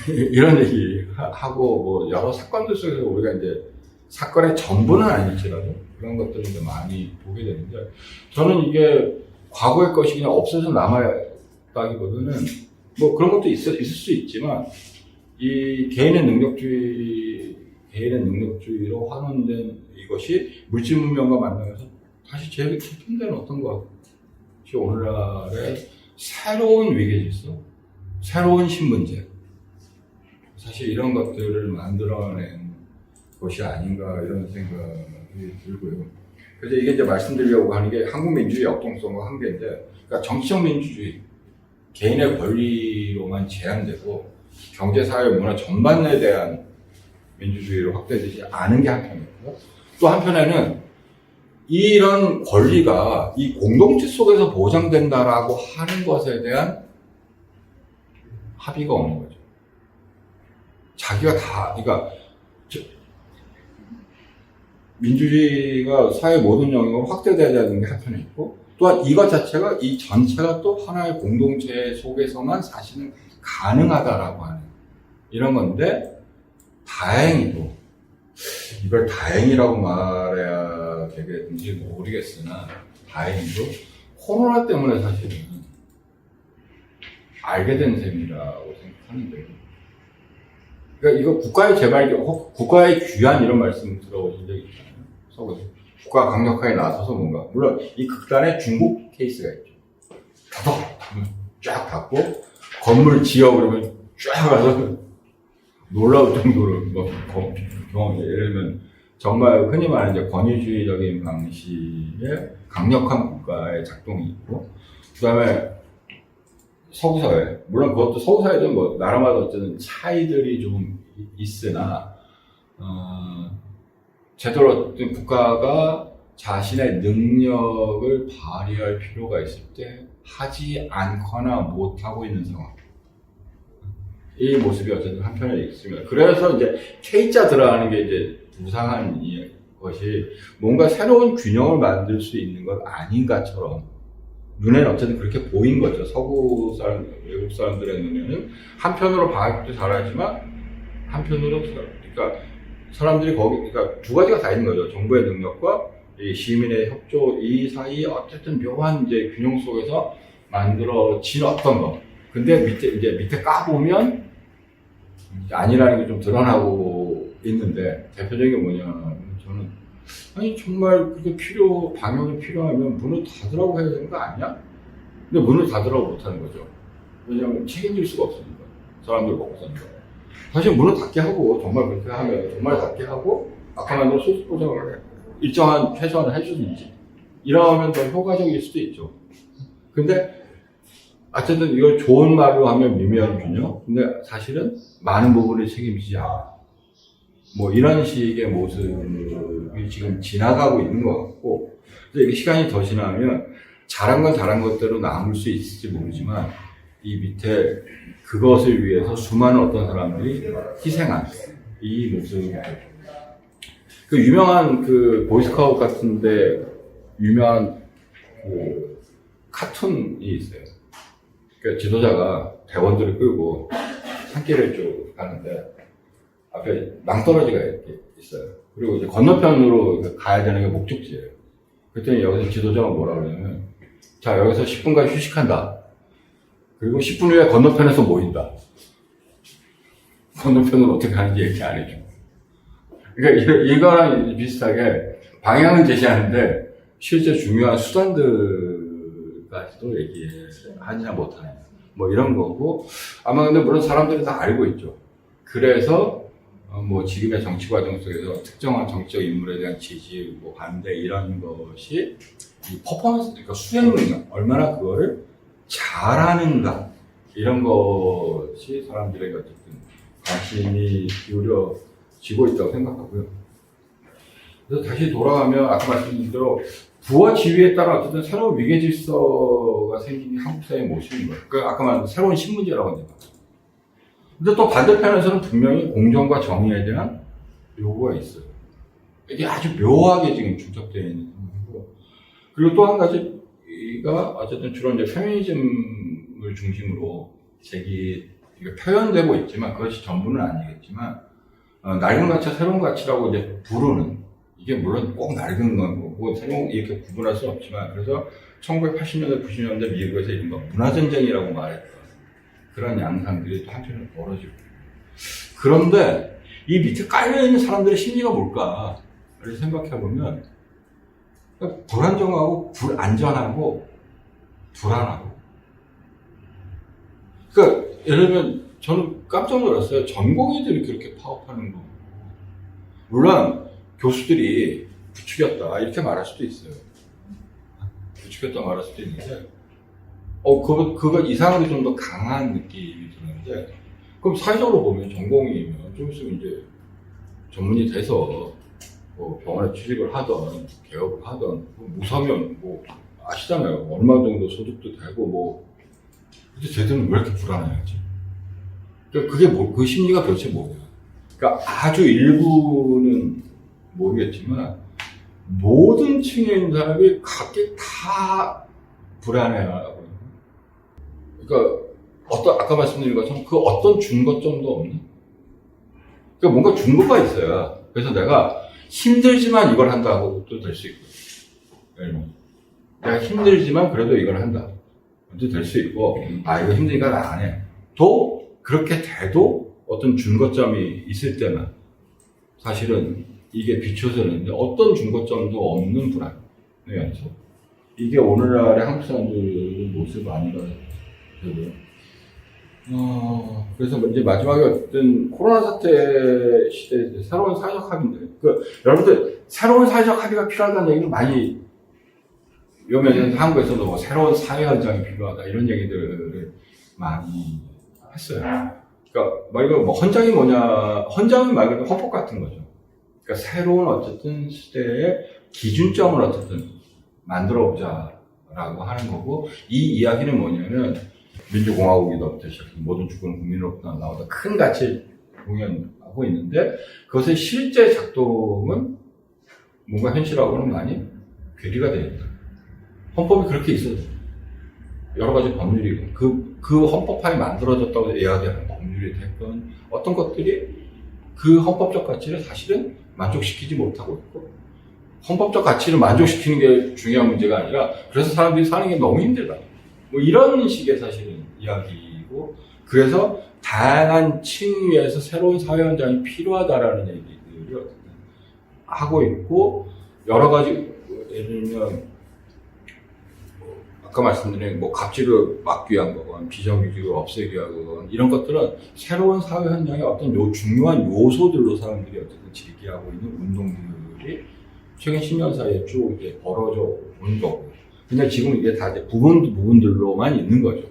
이런 얘기 하고, 뭐, 여러 사건들 속에서 우리가 이제 사건의 전부는 아닐지라도 그런 것들을 이제 많이 보게 되는데, 저는 이게 과거의 것이 그냥 없어져 남아있다기보다는, 뭐 그런 것도 있을 수 있지만, 이 개인의 능력주의로 환원된 이것이 물질 문명과 만나면서 다시 재편되는 어떤 것이 오늘날의 새로운 위계질서, 새로운 신분제, 사실 이런 것들을 만들어낸 것이 아닌가 이런 생각이 들고요. 그래서 이게 이제 말씀드리려고 하는 게 한국 민주주의 역동성과 한계인데, 그러니까 정치적 민주주의, 개인의 권리로만 제한되고 경제, 사회, 문화 전반에 대한 민주주의로 확대되지 않은 게 한편이고요. 또 한편에는 이런 권리가 이 공동체 속에서 보장된다라고 하는 것에 대한 합의가 없는 거죠. 자기가 그러니까 민주주의가 사회 모든 영역으로 확대되어야 되는 게 한편에 있고 또한 이것 자체가 이 전체가 또 하나의 공동체 속에서만 사실은 가능하다라고 하는 이런 건데, 다행히도 이걸 다행이라고 말해야 되겠는지 모르겠으나 다행히도 코로나 때문에 사실은 알게 된 셈이라고 생각하는데요. 그러니까 이거 국가의 재발견, 혹 국가의 귀환 이런 말씀 들어보신 적 있잖아요. 서구에서 국가 강력하게 나서서 뭔가, 물론 이 극단의 중국 케이스가 있죠. 다독 쫙 닫고 건물 지어 그러면 쫙 가서 놀라울 정도로 뭐 경험이, 예를 들면 정말 흔히 말하는 이제 권위주의적인 방식의 강력한 국가의 작동이 있고, 그다음에 서구 사회, 물론 그것도 서구 사회도 뭐 나라마다 어쨌든 차이들이 좀 있으나 제대로 어떤 국가가 자신의 능력을 발휘할 필요가 있을 때 하지 않거나 못하고 있는 상황, 이 모습이 어쨌든 한편에 있습니다. 그래서 이제 K자 들어가는 게 이제 부상한 것이 뭔가 새로운 균형을 만들 수 있는 것 아닌가처럼 눈에는 어쨌든 그렇게 보인 거죠. 서구 사람, 외국 사람들의 눈에는 한편으로 방역도 잘하지만 한편으로, 그러니까 사람들이 거기, 그러니까 두 가지가 다 있는 거죠. 정부의 능력과 이 시민의 협조, 이 사이 어쨌든 묘한 이제 균형 속에서 만들어진 어떤 거. 근데 밑에 까보면 아니라는 게 좀 드러나고 있는데, 대표적인 게 뭐냐면 저는, 아니 정말 그게 방역이 필요하면 문을 닫으라고 해야 되는 거 아니야? 근데 문을 닫으라고 못하는 거죠. 왜냐하면 책임질 수가 없으니까. 사람들 먹고 사니까. 사실 문을 닫게 하고, 정말 그렇게 하면 정말 닫게 하고, 아까 말한 소득 보장을 일정한 최소한을 해주든지 이러면 더 효과적일 수도 있죠. 근데 어쨌든 이걸 좋은 말로 하면 미묘한 균형, 근데 사실은 많은 부분을 책임지지 않아. 뭐 이런 식의 모습이 지금 지나가고 있는 것 같고, 이제 이게 시간이 더 지나면 잘한 건 잘한 것대로 남을 수 있을지 모르지만, 이 밑에 그것을 위해서 수많은 어떤 사람들이 희생한 이 모습이, 그 유명한 그 보이스카우트 같은데 유명한 그 카툰이 있어요. 그 지도자가 대원들을 끌고 산길을 쭉 가는데 앞에 낭떠러지가 이렇게 있어요. 그리고 이제 건너편으로 가야 되는 게 목적지예요. 그랬더니 여기서 지도자가 뭐라 그러냐면, 자, 여기서 10분간 휴식한다. 그리고 10분 후에 건너편에서 모인다. 건너편으로 어떻게 가는지 얘기 안 해줘. 그러니까 이거랑 비슷하게 방향은 제시하는데 실제 중요한 수단들까지도 얘기하지나 못하는 뭐 이런 거고, 아마 근데 물론 사람들이 다 알고 있죠. 그래서 뭐 지금의 정치 과정 속에서 특정한 정치적 인물에 대한 지지, 뭐 반대 이런 것이 이 퍼포먼스, 그러니까 수행 능력, 얼마나 그거를 잘하는가, 이런 것이 사람들에게 어쨌든 관심이 기울여지고 있다고 생각하고요. 그래서 다시 돌아가면 아까 말씀드린 대로 부와 지위에 따라 어쨌든 새로운 위계 질서가 생긴 한국 사회의 모습인 거예요. 그러니까 아까 말한 새로운 신문제라고 하는 거. 근데 또 반대편에서는 분명히 공정과 정의에 대한 요구가 있어요. 이게 아주 묘하게 지금 중첩되어 있는 상황이고, 그리고 또 한 가지가 어쨌든 주로 이제 페미니즘을 중심으로 표현되고 있지만, 그것이 전부는 아니겠지만, 낡은 가치와 새로운 가치라고 이제 부르는, 이게 물론 꼭 낡은 거고 새로운 이렇게 구분할 수는 없지만, 그래서 1980년대 90년대 미국에서 이른바 문화전쟁이라고 말했던 그런 양상들이 또 한편으로 벌어지고, 그런데 이 밑에 깔려있는 사람들의 심리가 뭘까를 생각해보면 불안정하고 불안전하고 불안하고, 그러니까 예를 들면 저는 깜짝 놀랐어요. 전공의들이 그렇게 파업하는 거. 물론 교수들이 부추겼다 이렇게 말할 수도 있어요. 부추겼다 말할 수도 있는데, 그거 이상하게 좀 더 강한 느낌이 드는데, 그럼 사회적으로 보면 전공이면 좀 있으면 이제 전문이 돼서 뭐 병원에 취직을 하던 개업을 하던, 무사면 뭐 아시잖아요. 얼마 정도 소득도 되고 뭐. 근데 쟤들은 왜 이렇게 불안해하지? 그러니까 그게 그 심리가 도대체 뭐냐? 그러니까 아주 일부는 모르겠지만 모든 층에 있는 사람이 각기 다 불안해하고. 그러니까 아까 말씀드린 것처럼 그 어떤 준거점도 없는. 그러니까 뭔가 준거가 있어야. 그래서 내가 힘들지만 이걸 한다고 또 될 수 있고. 내가 힘들지만 그래도 이걸 한다. 또 될 수 있고, 이거 힘드니까 나 안 해. 또 그렇게 돼도 어떤 준거점이 있을 때만 사실은 이게 비춰서는 어떤 준거점도 없는 불안. 네, 이게 오늘날의 한국 사람들의 모습 아닌가 싶어요. 그래서 이제 마지막에 어떤 코로나 사태 시대에 새로운 사회적 합의인데, 여러분들 새로운 사회적 합의가 필요하다는 얘기를 많이 요면 한국에서도 뭐 새로운 사회 현장이 필요하다 이런 얘기들을 많이 했어요. 그러니까 말 그대로 뭐 헌장이 뭐냐, 헌장은 말 그대로 헌법 같은 거죠. 그러니까 새로운 어쨌든 시대의 기준점을 어쨌든 만들어보자라고 하는 거고, 이 이야기는 뭐냐면 민주공화국이로부터 시작해서 모든 주권은 국민으로부터 나오다 큰 가치를 공연하고 있는데, 그것의 실제 작동은 뭔가 현실하고는 많이 괴리가 되어 있다. 헌법이 그렇게 있어요. 여러 가지 법률이 그 헌법하에 만들어졌다고 이야기하는 법률이 됐건 어떤 것들이 그 헌법적 가치를 사실은 만족시키지 못하고 있고, 헌법적 가치를 만족시키는 게 중요한 문제가 아니라 그래서 사람들이 사는 게 너무 힘들다. 뭐 이런 식의 사실은 이야기이고, 그래서 다양한 층위에서 새로운 사회 현장이 필요하다라는 얘기들을 하고 있고, 여러 가지 예를 들면 아까 말씀드린 뭐 갑질을 막기 위한 거건 비정규직을 없애기 위한 거건 이런 것들은 새로운 사회 현장의 어떤 중요한 요소들로 사람들이 어쨌든 즐기하고 있는 운동들이 최근 10년 사이에 쭉 이제 벌어져 온 거고. 근데 지금 이게 다 이제 부분들로만 있는 거죠.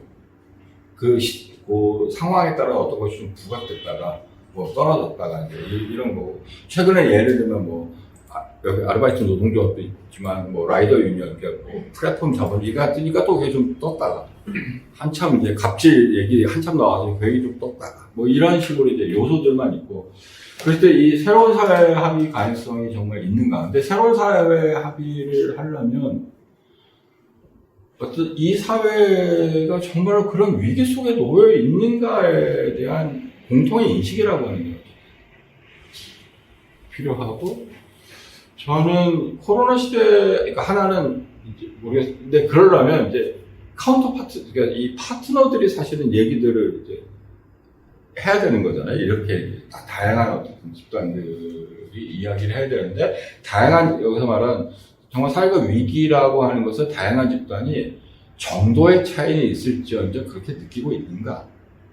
그 상황에 따라 어떤 것이 좀 부각됐다가 뭐 떨어졌다가 이제 이런 거고. 최근에 예를 들면 뭐 여기 아르바이트 노동조합도 있지만 뭐 라이더 유니언, 뭐 플랫폼 자본주의가 뜨니까 또 그게 좀 떴다가 한참 이제 갑질 얘기 한참 나와서 그 얘기 좀 떴다가 뭐 이런 식으로 이제 요소들만 있고. 그럴 때 이 새로운 사회 합의 가능성이 정말 있는가? 근데 새로운 사회 합의를 하려면 어떤 이 사회가 정말 그런 위기 속에 놓여 있는가에 대한 공통의 인식이라고 하는 게 필요하고, 저는 코로나 시대, 그러니까 하나는 모르겠는데, 그러려면 이제 그러니까 이 파트너들이 사실은 얘기들을 이제 해야 되는 거잖아요. 이렇게 다양한 어떤 집단들이 이야기를 해야 되는데, 여기서 말하는 정말 사회가 위기라고 하는 것은 다양한 집단이 정도의 차이는 있을지언정 그렇게 느끼고 있는가?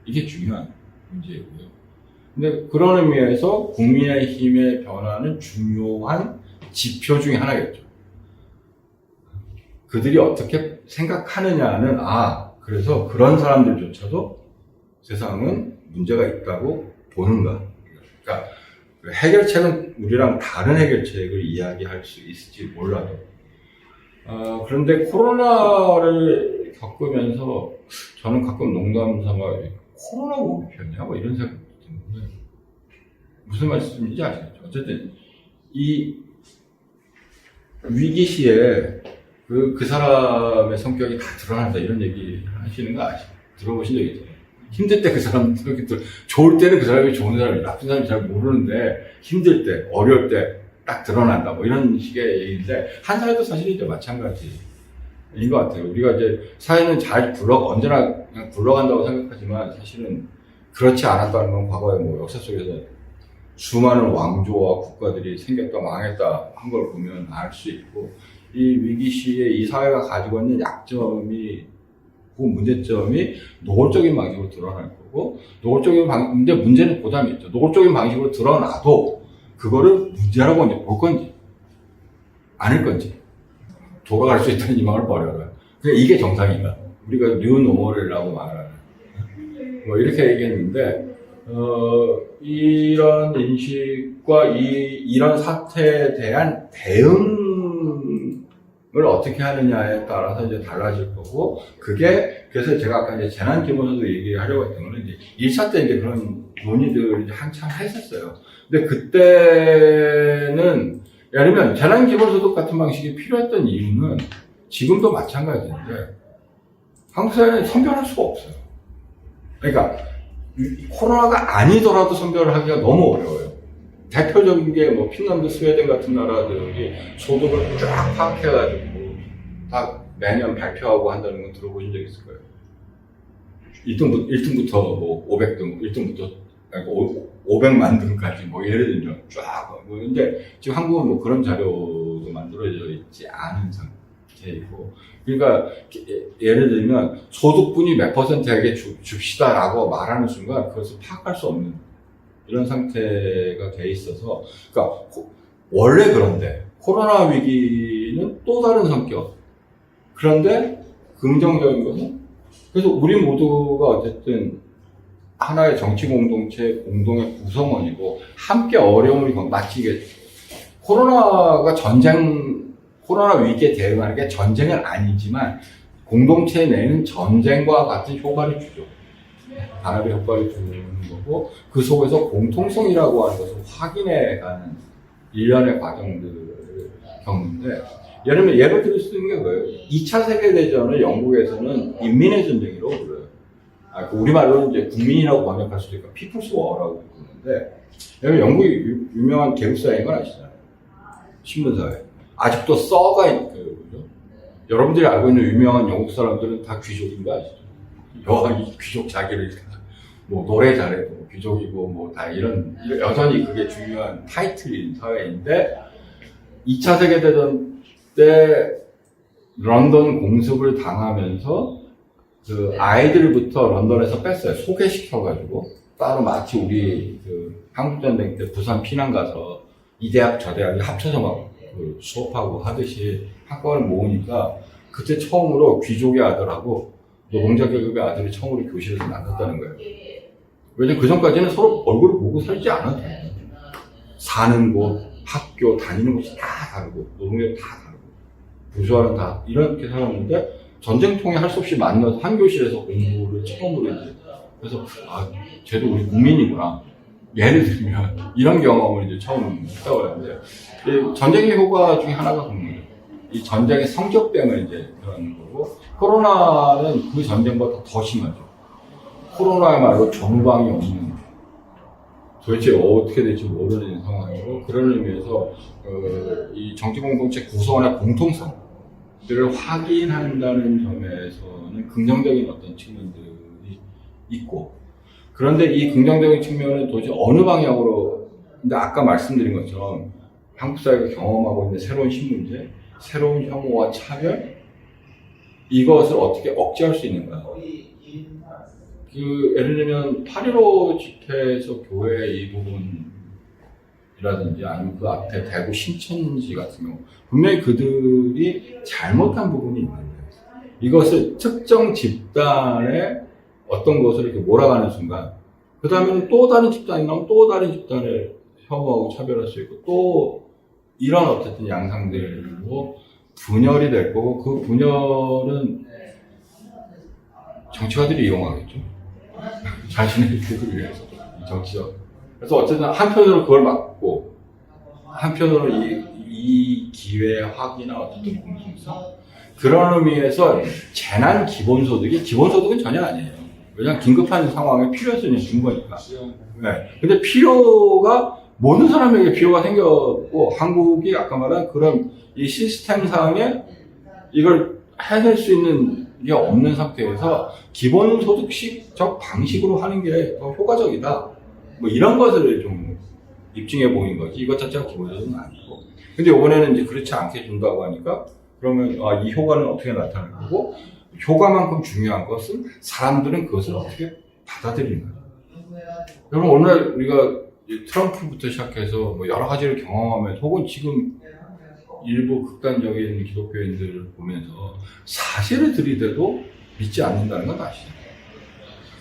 이게 중요한 문제이고요. 근데 그런 의미에서 국민의힘의 변화는 중요한 지표 중에 하나겠죠. 그들이 어떻게 생각하느냐는, 그래서 그런 사람들조차도 세상은 문제가 있다고 보는가. 그러니까 해결책은 우리랑 다른 해결책을 이야기할 수 있을지 몰라도. 그런데 코로나를 겪으면서 저는 가끔 농담 삼아 코로나가 우리 편이야? 뭐 이런 생각이 드는데, 무슨 말씀인지 아시겠죠? 어쨌든 이 위기 시에 그 사람의 성격이 다 드러난다 이런 얘기 하시는 거 들어보신 적 있어요? 힘들 때 그 사람 성격이 좋을 때는 그 사람이 좋은 사람이 나쁜 사람이 잘 모르는데, 힘들 때 어려울 때 딱 드러난다 뭐 이런 식의 얘기인데, 한 사회도 사실 이제 마찬가지인 것 같아요. 우리가 이제 사회는 언제나 그냥 굴러간다고 생각하지만 사실은 그렇지 않았다는 건 과거에 뭐 역사 속에서 수많은 왕조와 국가들이 생겼다 망했다 한 걸 보면 알 수 있고, 이 위기 시에 이 사회가 가지고 있는 약점이, 그 문제점이 노골적인 방식으로 드러날 거고, 근데 문제는 보담이 있죠. 노골적인 방식으로 드러나도 그거를 문제라고 이제 볼 건지 아닐 건지, 돌아갈 수 있다는 희망을 버려라. 그러니까 이게 정상인가? 우리가 뉴노멀이라고 말하는 뭐 이렇게 얘기했는데, 이런 인식과 이런 사태에 대한 대응을 어떻게 하느냐에 따라서 이제 달라질 거고, 그래서 제가 아까 이제 재난기본소득 얘기하려고 했던 거는 이제 1차 때 이제 그런 논의들을 이제 한참 했었어요. 근데 그때는 예를 들면 재난기본소득 같은 방식이 필요했던 이유는 지금도 마찬가지인데 한국 사회는 선별할 수가 없어요. 그러니까 코로나가 아니더라도 선별을 하기가 너무 어려워요. 대표적인 게 뭐 핀란드, 스웨덴 같은 나라들이 소득을 쫙 파악해가지고 다 매년 발표하고 한다는 건 들어보신 적 있을 거예요. 1등부터 뭐 500등, 1등부터 500만 등까지 뭐 예를 들면 쫙. 뭐 근데 지금 한국은 뭐 그런 자료도 만들어져 있지 않은 상태이고, 그러니까 예를 들면 소득분이 몇 %에게 줍시다라고 말하는 순간 그것을 파악할 수 없는 이런 상태가 돼 있어서, 그러니까 원래 그런데 코로나 위기는 또 다른 성격. 그런데 긍정적인 것은, 그래서 우리 모두가 어쨌든 하나의 정치 공동체 공동의 구성원이고 함께 어려움을 마치 이게 코로나가 코로나 위기에 대응하는 게 전쟁은 아니지만 공동체 내는 전쟁과 같은 효과를 주죠. 단합의 효과를 주는 거고, 그 속에서 공통성이라고 하는 것을 확인해가는 일련의 과정들을 겪는데, 예를 들 수 있는 게 뭐예요? 2차 세계대전을 영국에서는 인민의 전쟁이라고 불러요. 우리말로는 이제 국민이라고 번역할 수도 있고, 피플스 워라고 부르는데, 영국이 유명한 계급사회인 건 아시잖아요. 신문사회. 아직도 써가 있는 거죠. 여러분들이 알고 있는 유명한 영국 사람들은 다 귀족인 거 아시죠? 여왕이 귀족 자기를 뭐 노래 잘해도 귀족이고 뭐 다 이런 여전히 그게 중요한 타이틀인 사회인데, 2차 세계대전 때 런던 공습을 당하면서 그 아이들부터 런던에서 뺐어요. 소개시켜가지고 따로 마치 우리 그 한국전쟁 때 부산 피난 가서 이 대학 저 대학이 합쳐서 막 그 수업하고 하듯이 학과를 모으니까 그때 처음으로 귀족의 아들하고 노동자 계급의 아들이 처음으로 교실에서 만났다는 거예요. 왜냐면 그 전까지는 서로 얼굴을 보고 살지 않아도 돼요. 사는 곳, 학교, 다니는 곳이 다 다르고, 노동력이 다 다르고, 부수와는 다 이렇게 살았는데, 전쟁통에 할 수 없이 만나서 한 교실에서 공부를 처음으로 이제, 그래서, 쟤도 우리 국민이구나. 예를 들면, 이런 경험을 이제 처음 했다고 하는데, 전쟁의 효과 중에 하나가 그런 거예요. 이 전쟁의 성적병을 이제 그런 거고, 코로나는 그 전쟁보다 더 심하죠. 코로나야말로 전후방이 없는, 도대체 어떻게 될지 모르는 상황이고, 그런 의미에서 이 정치 공동체 구성원의 공통성들을 확인한다는 점에서는 긍정적인 어떤 측면들이 있고, 그런데 이 긍정적인 측면은 도대체 어느 방향으로, 근데 아까 말씀드린 것처럼 한국 사회가 경험하고 있는 새로운 신문제, 새로운 혐오와 차별, 이것을 어떻게 억제할 수 있는가. 예를 들면 8.15 집회에서 교회 이 부분이라든지 아니면 그 앞에 대구 신천지 같은 경우 분명히 그들이 잘못한 부분이 있는데, 이것을 특정 집단의 어떤 것을 이렇게 몰아가는 순간, 그 다음에는 또 다른 집단이 나오면 또 다른 집단을 혐오하고 차별할 수 있고, 또 이런 어쨌든 양상들로 분열이 될 거고, 그 분열은 정치가들이 이용하겠죠. 자신의 이익을 위해서, 정치적. 그래서 어쨌든 한편으로 그걸 막고, 한편으로 이 기회의 확인이나 어떤 공통성. 그런 의미에서 재난 기본소득은 전혀 아니에요. 왜냐하면 긴급한 상황에 필요성이 준 거니까. 네. 근데 모든 사람에게 필요가 생겼고, 한국이 아까 말한 그런 이 시스템상에 이걸 해낼 수 있는 게 없는 상태에서 기본소득식 방식으로 하는 게 더 효과적이다. 뭐 이런 것을 좀 입증해 보인 거지. 이것 자체가 기본소득은 아니고. 근데 이번에는 이제 그렇지 않게 준다고 하니까, 그러면 이 효과는 어떻게 나타날 거고, 효과만큼 중요한 것은 사람들은 그것을 어떻게 받아들이는 거예요. 여러분, 오늘 우리가 트럼프부터 시작해서 뭐 여러 가지를 경험하면서, 혹은 지금 일부 극단적인 기독교인들을 보면서 사실을 들이대도 믿지 않는다는 건 아시죠?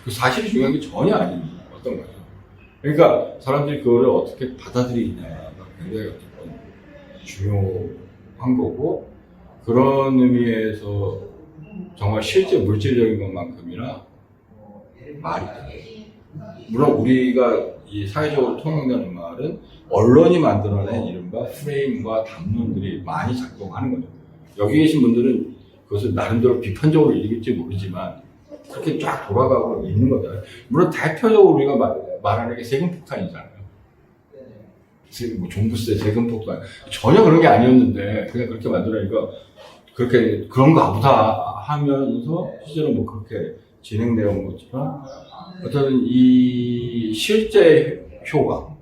그 사실이 중요한 게 전혀 아닌 어떤 거죠. 그러니까 사람들이 그거를 어떻게 받아들이냐가 굉장히 어쨌든 중요한 거고, 그런 의미에서 정말 실제 물질적인 것만큼이나 말이 돼요. 물론 우리가 이 사회적으로 통용되는 말은 언론이 만들어낸 이른바 프레임과 담론들이 많이 작동하는 거죠. 여기 계신 분들은 그것을 나름대로 비판적으로 읽을지 모르지만 그렇게 쫙 돌아가고 있는 거잖아요. 물론 대표적으로 우리가 말하는 게 세금 폭탄이잖아요. 뭐 종부세, 세금 폭탄. 전혀 그런 게 아니었는데 그냥 그렇게 만들어니까 그렇게 그런가 보다 하면서 실제로 뭐 그렇게 진행되어 온 것처럼 어쨌든 이 실제 효과,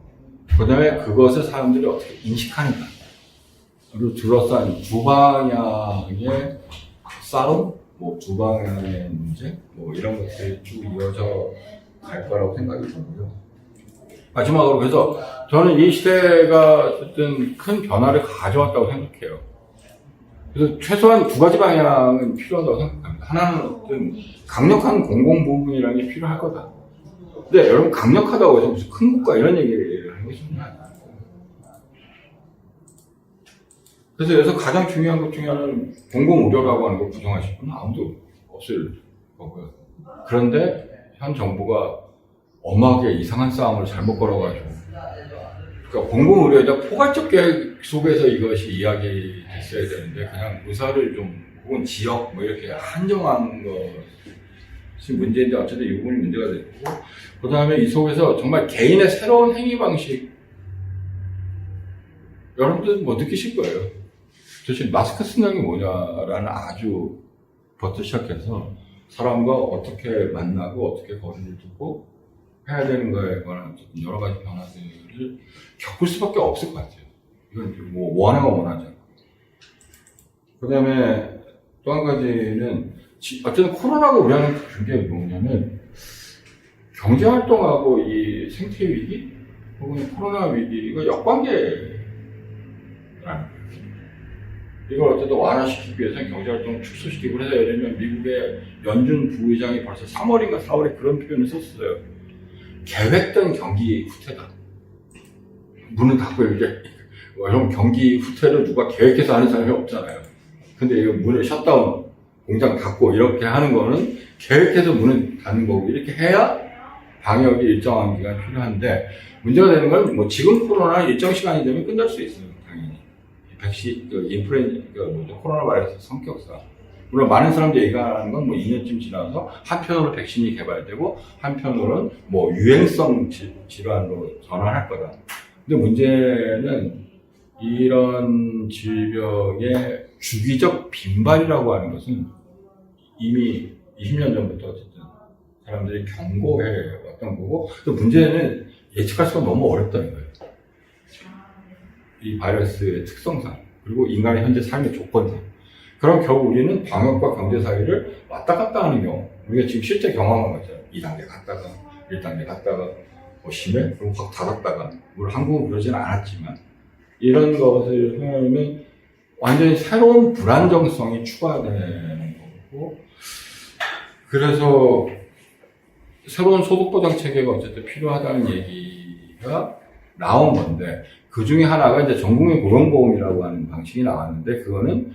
그 다음에 그것을 사람들이 어떻게 인식하는가, 그리고 둘러싼 두 방향의 싸움, 뭐 두 방향의 문제, 뭐 이런 것들이 쭉 이어져 갈 거라고 생각이 들고요. 마지막으로 그래서 저는 이 시대가 어쨌든 큰 변화를 가져왔다고 생각해요. 그래서 최소한 두 가지 방향은 필요하다고 생각합니다. 하나는 어떤 강력한 공공부문이라는 게 필요할 거다. 근데 여러분 강력하다고 해서 무슨 큰 국가 이런 얘기를 하는 게 전혀 아니에요. 그래서 여기서 가장 중요한 것 중에 하나는 공공의료라고 하는 걸 부정하실 분은 아무도 없을 거고요. 그런데 현 정부가 엄하게 이상한 싸움을 잘못 걸어가지고, 그러니까 공공의료에다 포괄적 계획 속에서 이것이 이야기됐어야 되는데 그냥 의사를 좀 혹은 지역 뭐 이렇게 한정한 것이 문제인데 어쨌든 이 부분이 문제가 됐고, 그 다음에 이 속에서 정말 개인의 새로운 행위 방식, 여러분들 뭐 느끼실 거예요. 도대체 마스크 쓰는 게 뭐냐라는 아주 부터 시작해서 사람과 어떻게 만나고 어떻게 거리를 두고 해야 되는 거에 관한 여러 가지 변화들을 겪을 수밖에 없을 것 같아요. 이건 뭐 원하고 원하지 않고. 그 다음에 또 한 가지는 어쨌든 코로나가 우리한테 준 게 뭐냐면 경제활동하고 이 생태위기 혹은 코로나 위기가 역관계라는 거예요. 이걸 어쨌든 완화시키기 위해서는 경제활동을 축소시키고, 그래서 예를 들면 미국의 연준 부의장이 벌써 3월인가 4월에 그런 표현을 썼어요. 계획된 경기 후퇴다. 문은 닫고 이제 여러분 경기 후퇴를 누가 계획해서 하는 사람이 없잖아요. 근데 이거 문을 셧다운, 공장 닫고 이렇게 하는 거는 계획해서 문을 닫는 거고, 이렇게 해야 방역이 일정한 기간 필요한데, 문제가 되는 건 뭐 지금 코로나 일정 시간이 되면 끝날 수 있어요. 당연히 백신, 인플루엔자, 코로나 바이러스 성격상. 물론 많은 사람들이 얘기하는 건 뭐 2년쯤 지나서 한편으로 백신이 개발되고 한편으로는 뭐 유행성 질환으로 전환할 거다. 근데 문제는 이런 질병의 주기적 빈발이라고 하는 것은 이미 20년 전부터 어쨌든 사람들이 경고해 왔던 거고, 또 문제는 예측할 수가 너무 어렵다는 거예요. 이 바이러스의 특성상, 그리고 인간의 현재 삶의 조건상. 그럼 결국 우리는 방역과 경제 사이를 왔다 갔다 하는 경우, 우리가 지금 실제 경험한 거죠. 2단계 갔다가 1단계 갔다가 뭐 심해? 그럼 확 닫았다가, 물론 한국은 그러지는 않았지만, 이런 것을 하면 완전히 새로운 불안정성이 추가되는 거고, 그래서 새로운 소득보장 체계가 어쨌든 필요하다는 얘기가 나온 건데, 그 중에 하나가 이제 전국민 고용보험이라고 하는 방식이 나왔는데, 그거는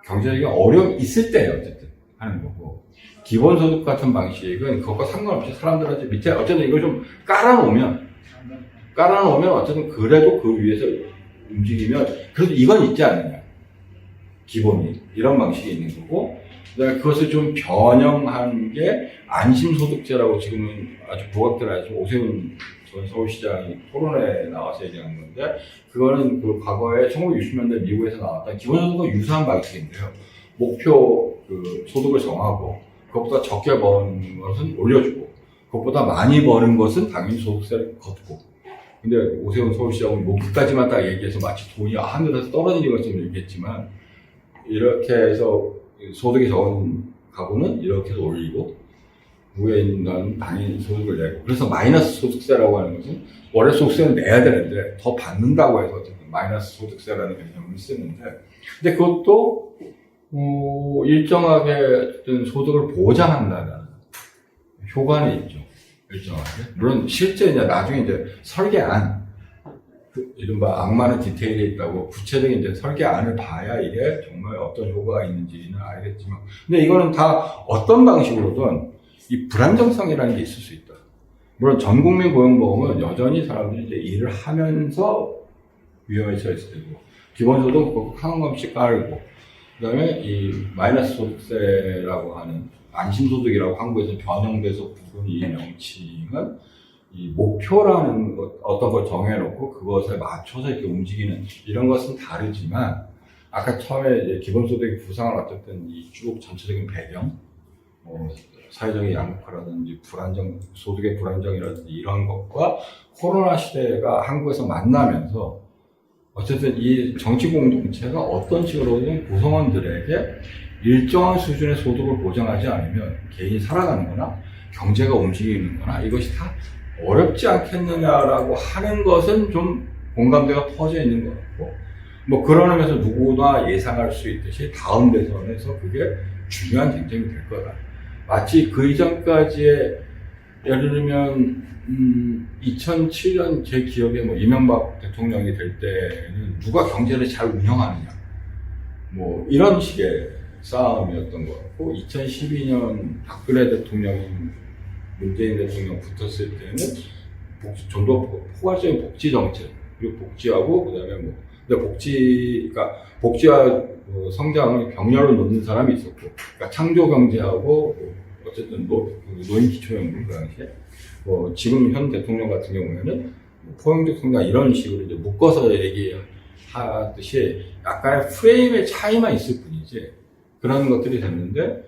경제적인 어려움이 있을 때 어쨌든 하는 거고, 기본소득 같은 방식은 그것과 상관없이 사람들한테 밑에 어쨌든 이걸 좀 깔아놓으면 어쨌든 그래도 그 위에서 움직이면 그래도 이건 있지 않느냐, 기본이 이런 방식이 있는 거고, 그다음에 그것을 좀 변형한 게 안심소득제라고 지금은 아주 부각들 하죠. 오세훈 전 서울시장이 토론회에 나와서 얘기한 건데, 그거는 그 과거에 1960년대 미국에서 나왔던 기본소득과 유사한 방식인데요. 목표 그 소득을 정하고 그것보다 적게 버는 것은 올려주고 그것보다 많이 버는 것은 당연히 소득세를 걷고. 근데 오세훈 서울시장은 뭐 그까지만 딱 얘기해서 마치 돈이 하늘에서 떨어지는 것처럼 얘기했지만, 이렇게 해서 소득이 적은 가구는 이렇게 해서 올리고 위에 있는 당연히 소득을 내고, 그래서 마이너스 소득세라고 하는 것은 원래 소득세는 내야 되는데 더 받는다고 해서 마이너스 소득세라는 개념을 쓰는데, 근데 그것도 일정하게 어떤 소득을 보장한다는 효과는 있죠. 일정하게. 물론 실제 이제 나중에 이제 설계안, 이른바 악마는 디테일에 있다고 구체적인 이제 설계안을 봐야 이게 정말 어떤 효과가 있는지는 알겠지만, 근데 이거는 다 어떤 방식으로든 이 불안정성이라는 게 있을 수 있다. 물론 전 국민 고용보험은 여전히 사람들이 이제 일을 하면서 위험에 처했을 때고, 기본소득 한 원씩 깔고, 그 다음에 이 마이너스 소득세라고 하는 안심소득이라고 한국에서 변형돼서 부른 이 명칭은 이 목표라는 것, 어떤 걸 정해놓고 그것에 맞춰서 이렇게 움직이는 이런 것은 다르지만, 아까 처음에 이제 기본소득의 부상을 어쨌든 이 쭉 전체적인 배경, 사회적인 양극화라든지 불안정, 소득의 불안정이라든지 이런 것과 코로나 시대가 한국에서 만나면서 어쨌든 이 정치 공동체가 어떤 식으로든 구성원들에게 일정한 수준의 소득을 보장하지 않으면 개인이 살아가는 거나 경제가 움직이는 거나 이것이 다 어렵지 않겠느냐라고 하는 것은 좀 공감대가 퍼져 있는 것 같고, 뭐 그런 의미에서 누구나 예상할 수 있듯이 다음 대선에서 그게 중요한 쟁점이 될 거다. 마치 그 이전까지의 예를 들면 2007년 제 기억에 뭐 이명박 대통령이 될 때는 누가 경제를 잘 운영하느냐 뭐 이런 식의 싸움이었던 것 같고, 2012년 박근혜 대통령이 문재인 대통령 붙었을 때는 좀 더 포괄적인 복지 정책, 그리고 복지하고 그다음에 뭐 근데 복지와 성장을 병렬로 놓는 사람이 있었고, 그러니까 창조 경제하고 어쨌든 노인 기초연금 그 당시에 지금 현 대통령 같은 경우에는 포용적 성장 이런 식으로 이제 묶어서 얘기하듯이 약간의 프레임의 차이만 있을 뿐이지 그런 것들이 됐는데,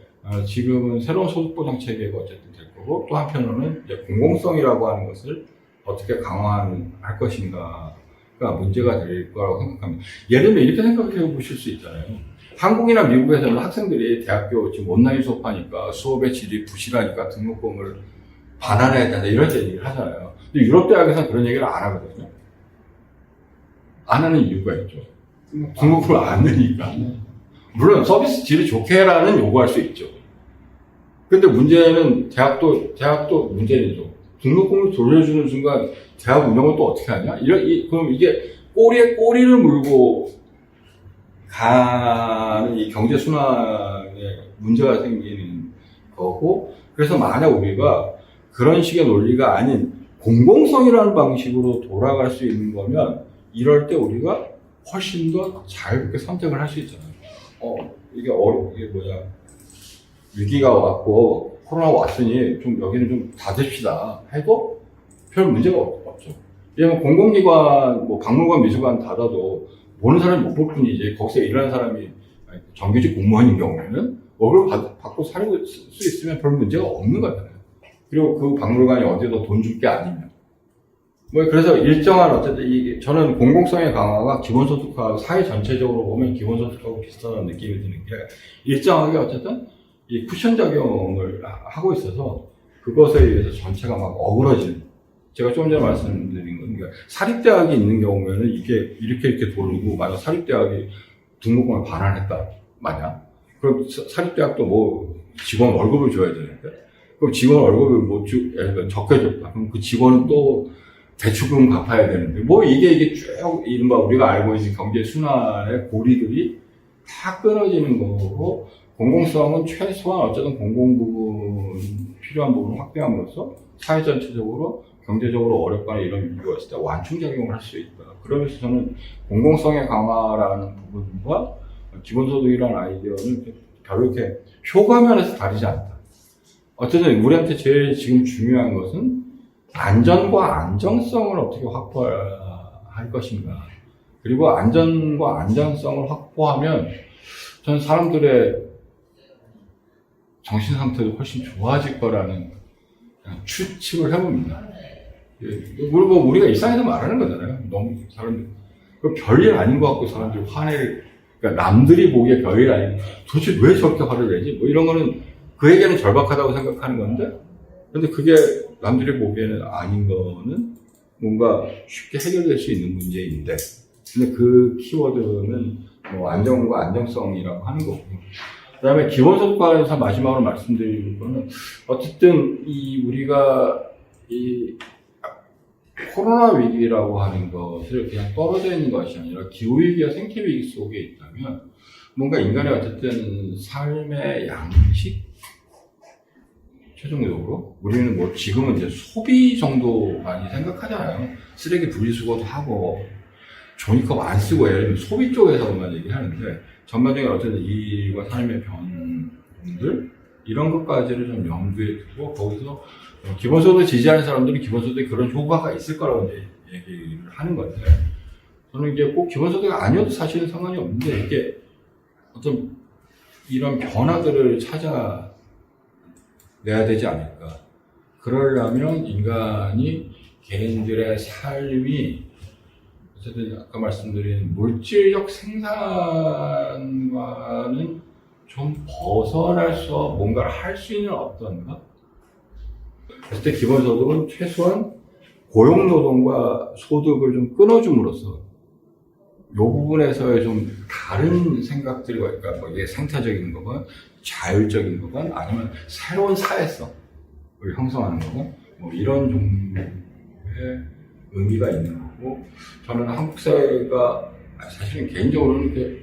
지금은 새로운 소득보장 체계가 어쨌든 될 거고, 또 한편으로는 이제 공공성이라고 하는 것을 어떻게 강화할 것인가가 문제가 될 거라고 생각합니다. 예를 들면 이렇게 생각해 보실 수 있잖아요. 한국이나 미국에서는 학생들이 대학교 지금 온라인 수업하니까 수업의 질이 부실하니까 등록금을 반환해야 된다 이런 얘기를 하잖아요. 근데 유럽 대학에서는 그런 얘기를 안 하거든요. 안 하는 이유가 있죠. 등록금을 안 내니까. 물론 서비스 질이 좋게 해라는 요구할 수 있죠. 근데 문제는 대학도 문제죠. 등록금을 돌려주는 순간 대학 운영을 또 어떻게 하냐? 그럼 이게 꼬리에 꼬리를 물고 가는 이 경제 순환에 문제가 생기는 거고, 그래서 만약 우리가 그런 식의 논리가 아닌 공공성이라는 방식으로 돌아갈 수 있는 거면 이럴 때 우리가 훨씬 더 자유롭게 선택을 할 수 있잖아요. 이게 위기가 왔고 코로나가 왔으니 좀 여기는 좀 닫읍시다 해도 별 문제가 없죠. 왜냐면 공공기관, 박물관, 미술관 닫아도 보는 사람이 못 볼 뿐이지, 거기서 일하는 사람이 정규직 공무원인 경우에는 월급을 받고 살고 수 있으면 별 문제가 없는 거잖아요. 그리고 그 박물관이 어디도 돈 줄 게 아니면. 그래서 일정한 어쨌든 저는 공공성의 강화가 기본소득하고 사회 전체적으로 보면 기본소득하고 비슷하다는 느낌이 드는 게, 일정하게 어쨌든 이 쿠션 작용을 하고 있어서 그것에 의해서 전체가 막 어그러지는, 제가 좀 전에 말씀드린 건, 그러니까 사립대학이 있는 경우에는 이게 이렇게 돌고, 만약 사립대학이 등록금을 반환했다 만약, 그럼 사립대학도 직원 월급을 줘야 되는데, 그럼 직원 월급을 예를 들어 적게 줬다, 그럼 그 직원은 또 대출금 갚아야 되는데, 이게 쭉 이른바 우리가 알고 있는 경제 순환의 고리들이 다 끊어지는 거고, 공공성은 최소한 어쨌든 공공 부분, 필요한 부분을 확대함으로써 사회 전체적으로 경제적으로 어렵거나 이런 위기가 있을 때 완충작용을 할 수 있다. 그러면서 저는 공공성의 강화라는 부분과 기본소득이라는 아이디어는 별로 이렇게 효과면에서 다르지 않다. 어쨌든 우리한테 제일 지금 중요한 것은 안전과 안정성을 어떻게 확보할 것인가. 그리고 안전과 안정성을 확보하면 저는 사람들의 정신 상태도 훨씬 좋아질 거라는 추측을 해봅니다. 그리고 우리가 일상에서 말하는 거잖아요. 너무 사람들 별일 아닌 것 같고 사람들이 그러니까 남들이 보기에 별일 아닌, 도대체 왜 저렇게 화를 내지? 이런 거는 그에게는 절박하다고 생각하는 건데, 근데 그게 남들이 보기에는 아닌 거는 뭔가 쉽게 해결될 수 있는 문제인데, 근데 그 키워드는 안정과 안정성이라고 하는 거고. 그 다음에 기본소득과에서 마지막으로 말씀드릴 거는, 어쨌든 우리가 코로나 위기라고 하는 것을 그냥 떨어져 있는 것이 아니라 기후위기와 생태위기 속에 있다면, 뭔가 인간의 어쨌든 삶의 양식, 최종적으로 우리는 뭐 지금은 이제 소비 정도 많이 생각하잖아요. 쓰레기 분리수거도 하고 종이컵 안 쓰고 예를 들면 소비 쪽에서만 얘기하는데 전반적인 어쨌든 일과 삶의 변들 이런 것까지를 좀 염두에 두고 거기서 기본소득 지지하는 사람들은 기본소득에 그런 효과가 있을 거라고 이제 얘기를 하는 건데 저는 이게 꼭 기본소득이 아니어도 사실은 상관이 없는데 이게 어떤 이런 변화들을 찾아내야 되지 않을까. 그러려면 인간이 개인들의 삶이 어쨌든 아까 말씀드린 물질적 생산과는 좀 벗어나서 뭔가를 할 수 있는 어떤 것? 그랬을 때 기본소득은 최소한 고용노동과 소득을 좀 끊어줌으로써 이 부분에서의 좀 다른 생각들이 그러니까 뭐 이게 생태적인 거건 자율적인 거건 아니면 새로운 사회성을 형성하는 거건 뭐 이런 종류의 의미가 있는 거고 저는 한국 사회가 사실은 개인적으로는 이렇게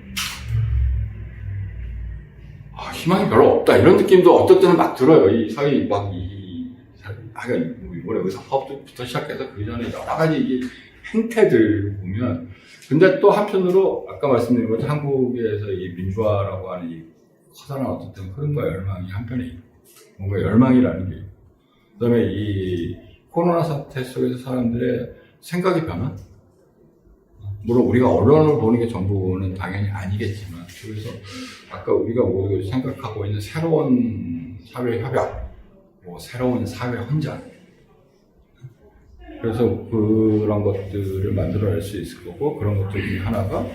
희망이 별로 없다 이런 느낌도 어떨 때는 막 들어요. 이 사회 이번에 의사파업부터 시작해서 그 전에 여러 가지 이게 행태들 보면 근데 또 한편으로 아까 말씀드린 것처럼 한국에서 이 민주화라고 하는 이 커다란 어쨌든 흐름과 열망이 한편에 있고 뭔가 열망이라는 게 있고 그다음에 이 코로나 사태 속에서 사람들의 생각이 변한 물론 우리가 언론을 보는 게 전부는 당연히 아니겠지만 그래서 아까 우리가 모두 생각하고 있는 새로운 사회 협약 뭐 새로운 사회 헌장 그래서 그런 것들을 만들어낼 수 있을 거고 그런 것들 중에 하나가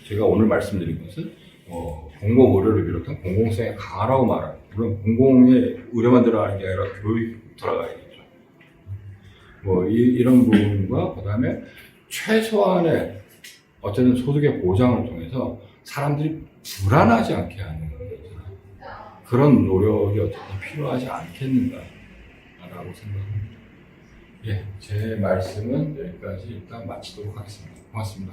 제가 오늘 말씀드린 것은 공공의료를 비롯한 공공성의 강화라고 말하는 물론 공공의 의료만 들어가는 게 아니라 교육 들어가야겠죠. 뭐 이런 부분과 그 다음에 최소한의 어쨌든 소득의 보장을 통해서 사람들이 불안하지 않게 하는 그런 노력이 어쨌든 필요하지 않겠는가라고 생각합니다. 예, 제 말씀은 여기까지 일단 마치도록 하겠습니다. 고맙습니다.